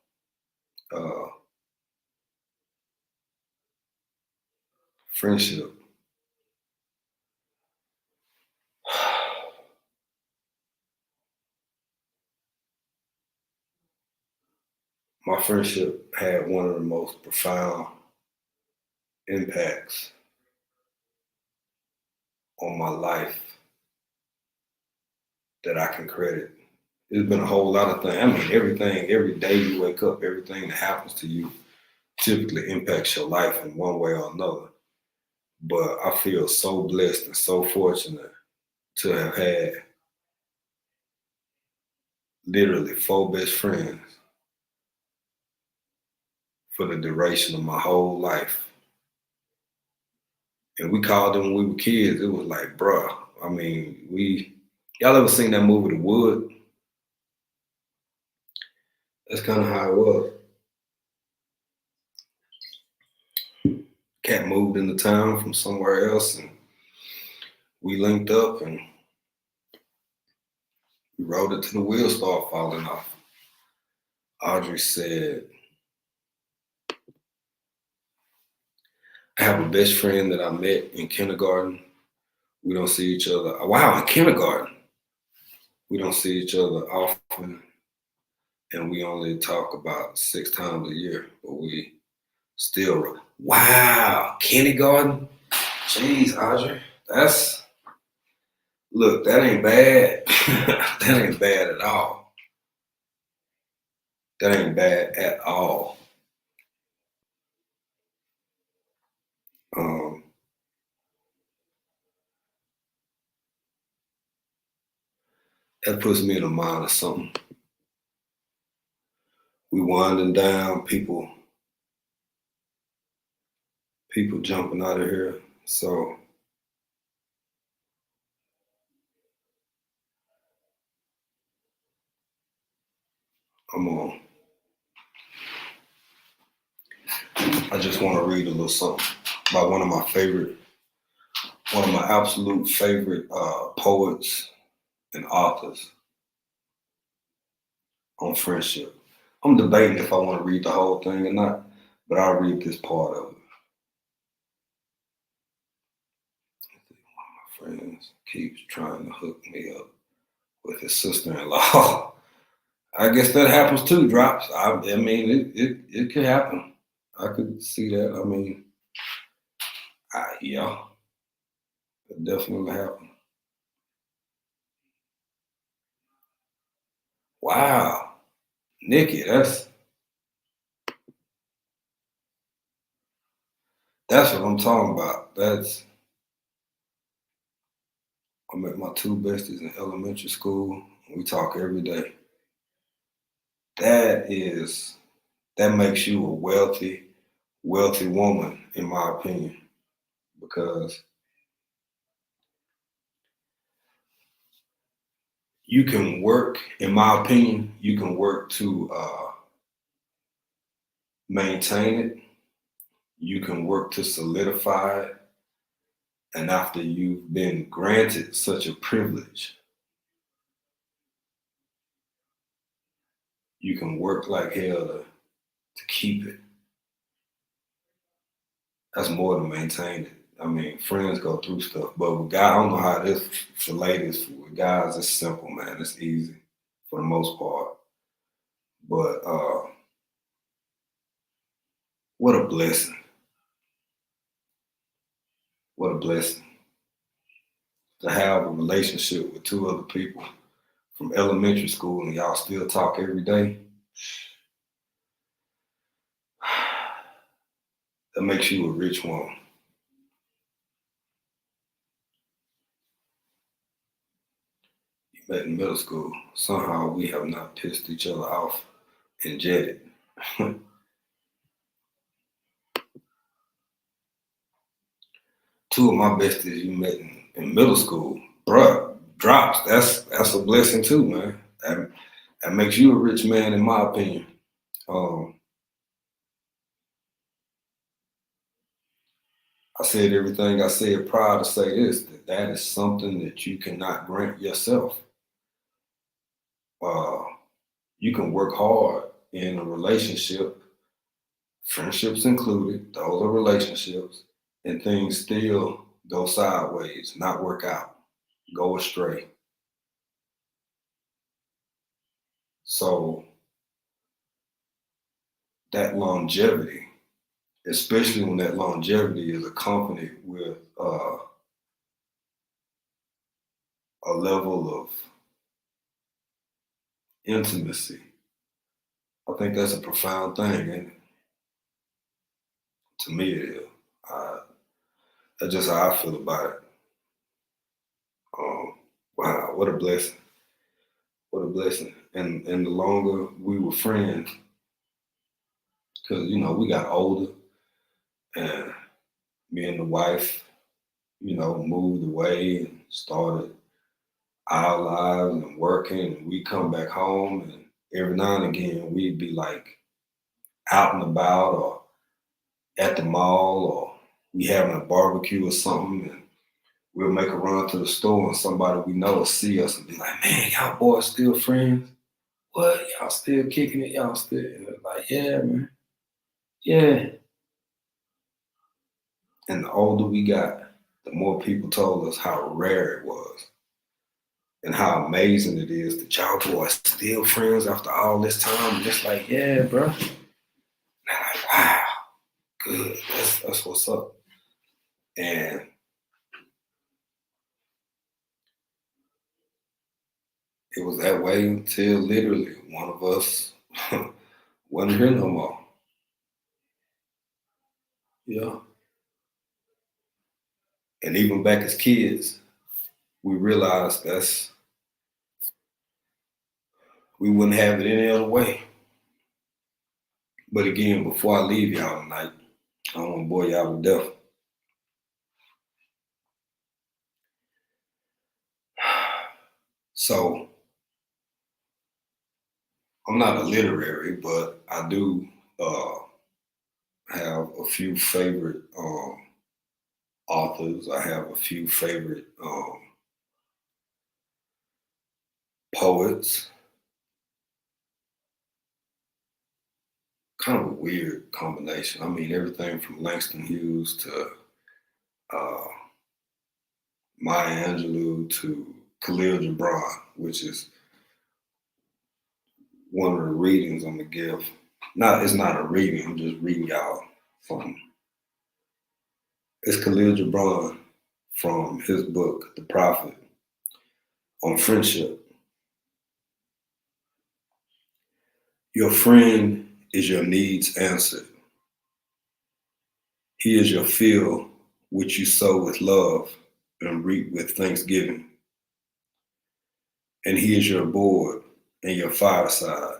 friendship. My friendship had one of the most profound impacts on my life that I can credit. There's been a whole lot of things. I mean, everything, every day you wake up, everything that happens to you typically impacts your life in one way or another. But I feel so blessed and so fortunate to have had literally 4 best friends for the duration of my whole life. And we called them when we were kids. It was like, bruh. I mean, y'all ever seen that movie, The Wood? That's kind of how it was. Cat moved into town from somewhere else, and we linked up, and we rode it till the wheels started falling off. Audrey said, I have a best friend that I met in kindergarten. We don't see each other. Wow, in kindergarten. We don't see each other often, and we only talk about 6 times a year, but we still, wow, kindergarten? Jeez, Audrey, look, that ain't bad. That ain't bad at all. That ain't bad at all. That puts me in the mind of something. We winding down, people jumping out of here. So I'm on. I just want to read a little something by one of my absolute favorite poets and authors. on friendship. I'm debating if I want to read the whole thing or not, but I'll read this part of it. My friends keeps trying to hook me up with his sister-in-law. I guess that happens too, Drops. I mean, it could happen. I could see that. I mean, yeah, it definitely happened. Wow, Nikki, that's what I'm talking about. I met my two besties in elementary school. We talk every day. That is that makes you a wealthy woman, in my opinion, because you can work. In my opinion, you can work to maintain it. You can work to solidify it. And after you've been granted such a privilege, you can work like hell to keep it. That's more than maintain it. I mean, friends go through stuff, but with guys, I don't know how it is for ladies. With guys, it's simple, man. It's easy for the most part. But what a blessing! What a blessing to have a relationship with two other people from elementary school, and y'all still talk every day. That makes you a rich woman. You met in middle school. Somehow we have not pissed each other off and jetted. Two of my besties you met in middle school, bruh, Drops. That's a blessing too, man. That makes you a rich man, in my opinion. Um, I said everything I said prior to say this, that is something that you cannot grant yourself. Uh, you can work hard in a relationship, friendships included, those are relationships, and things still go sideways, not work out, go astray. So that longevity, especially when that longevity is accompanied with a level of intimacy, I think that's a profound thing, and to me it is. I, that's just how I feel about it. Um, wow, what a blessing! What a blessing! And the longer we were friends, because we got older, and me and the wife, moved away and started our lives and working, and we come back home, and every now and again we'd be like out and about or at the mall or we having a barbecue or something, and we'll make a run to the store, and somebody we know will see us and be like, "Man, y'all boys still friends? What? Y'all still kicking it? Y'all still?" And it's like, "Yeah, man, yeah." And the older we got, the more people told us how rare it was and how amazing it is that y'all boys still friends after all this time. And it's like, yeah, bro. And I'm like, wow, good. That's what's up. And it was that way until literally one of us wasn't here no more. Yeah. And even back as kids, we realized we wouldn't have it any other way. But again, before I leave y'all tonight, I don't want to bore y'all to death. So I'm not a literary, but I do have a few favorite authors. I have a few favorite poets. kind of a weird combination. I mean, everything from Langston Hughes to uh, Maya Angelou to Khalil Gibran, which is one of the readings I'm gonna give. It's not a reading. I'm just reading y'all from. It's Khalil Gibran from his book, The Prophet, on friendship. Your friend is your needs answered. He is your field which you sow with love and reap with thanksgiving. And he is your board and your fireside.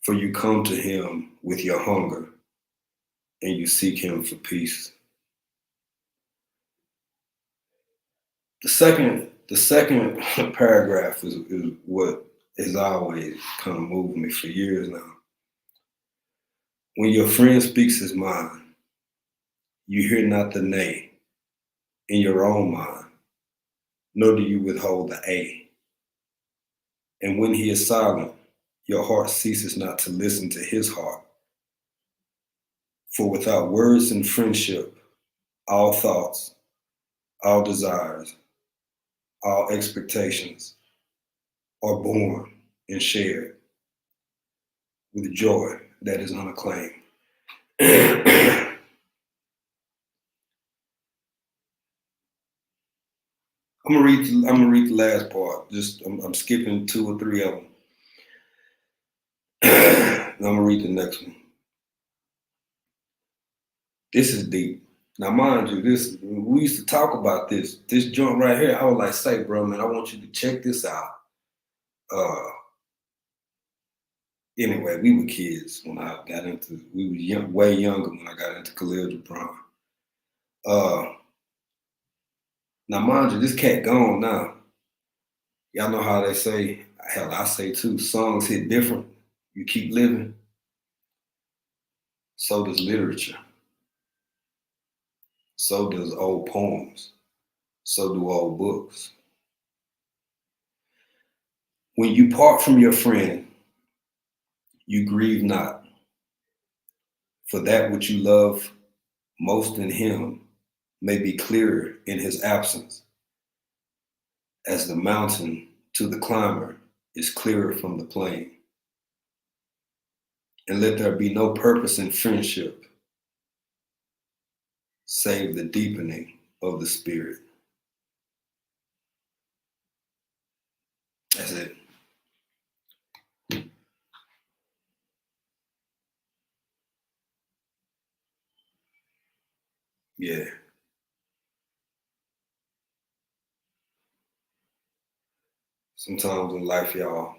For you come to him with your hunger and you seek him for peace. The second paragraph is what has always kind of moved me for years now. When your friend speaks his mind, you hear not the nay in your own mind, nor do you withhold the a. And when he is silent, your heart ceases not to listen to his heart. For without words and friendship, all thoughts, all desires, all expectations are born and shared with joy that is unacclaimed. I'm gonna read the last part. I'm skipping 2 or 3 of them. I'm gonna read the next one. This is deep. Now, mind you, we used to talk about this joint right here. I was like, say, bro, man, I want you to check this out. Anyway, we were kids when I got into. We were way younger when I got into Khalil Gibran. Now, mind you, this cat gone now. Y'all know how they say, hell, I say too, songs hit different. You keep living. So does literature. So does old poems. So do old books. When you part from your friend, you grieve not, for that which you love most in him may be clearer in his absence, as the mountain to the climber is clearer from the plain. And let there be no purpose in friendship save the deepening of the spirit. That's it. Yeah. Sometimes in life, y'all,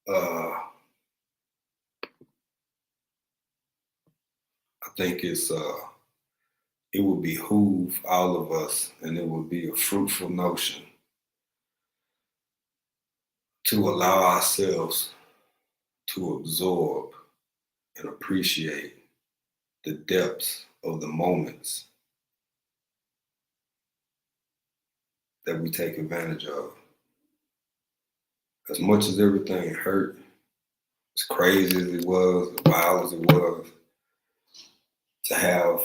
I think it would behoove all of us, and it would be a fruitful notion to allow ourselves to absorb and appreciate the depths of the moments that we take advantage of. As much as everything hurt, as crazy as it was, as wild as it was, to have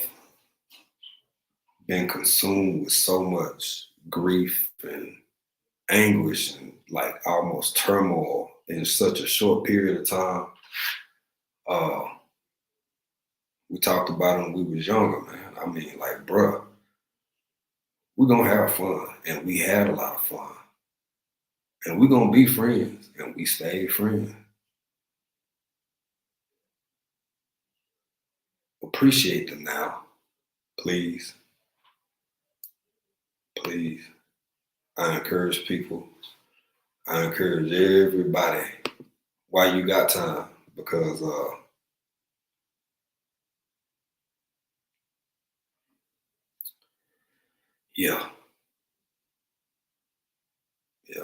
been consumed with so much grief and anguish and like almost turmoil in such a short period of time. We talked about it when we was younger, man. I mean, like, bruh, we're gonna have fun, and we had a lot of fun, and we're gonna be friends, and we stayed friends. Appreciate them now, please, please. I encourage people. I encourage everybody while you got time, because yeah, yeah.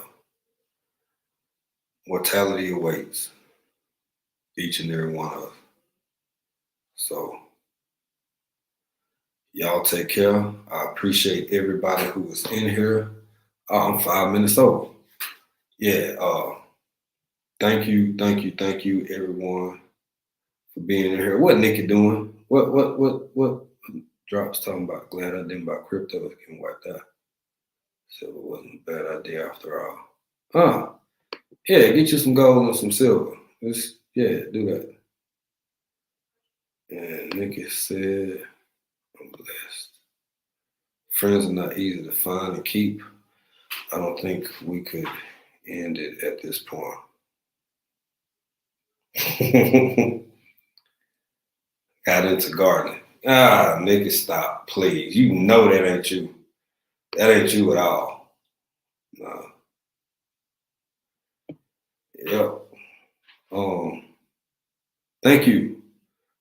Mortality awaits each and every one of us. So y'all take care. I appreciate everybody who was in here. I'm 5 minutes over. Yeah, thank you, everyone, for being in here. What Nikki doing? What drops talking about? Glad I didn't buy crypto. It can wipe that. So it wasn't a bad idea after all. Yeah, get you some gold and some silver. Yeah, do that. And Nikki said, I'm blessed. Friends are not easy to find and keep. I don't think we could end it at this point. Got into gardening. Nikki, stop, please. You know that ain't you. That ain't you at all. No. Yep. Thank you.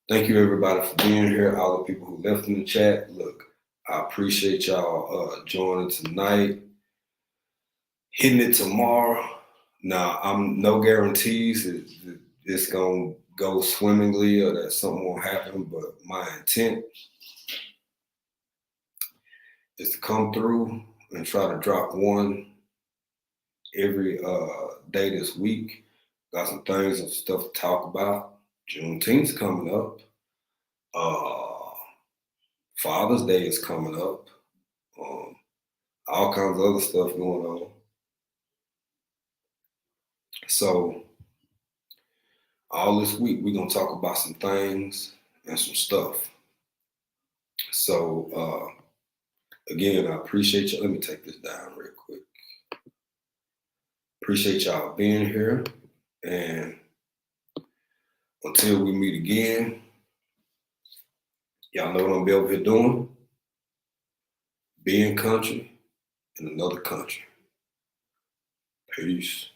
Thank you, everybody, for being here. All the people who left in the chat. Look, I appreciate y'all joining tonight. Hitting it tomorrow. Now, I'm no guarantees that it's going to go swimmingly or that something won't happen, but my intent is to come through and try to drop one every day this week. Got some things and stuff to talk about. Juneteenth's coming up. Father's Day is coming up. All kinds of other stuff going on. So all this week we're gonna talk about some things and some stuff. So again, I appreciate you. Let me take this down real quick. Appreciate y'all being here, and until we meet again, y'all know what I'm gonna be over here doing. Being country in another country. Peace.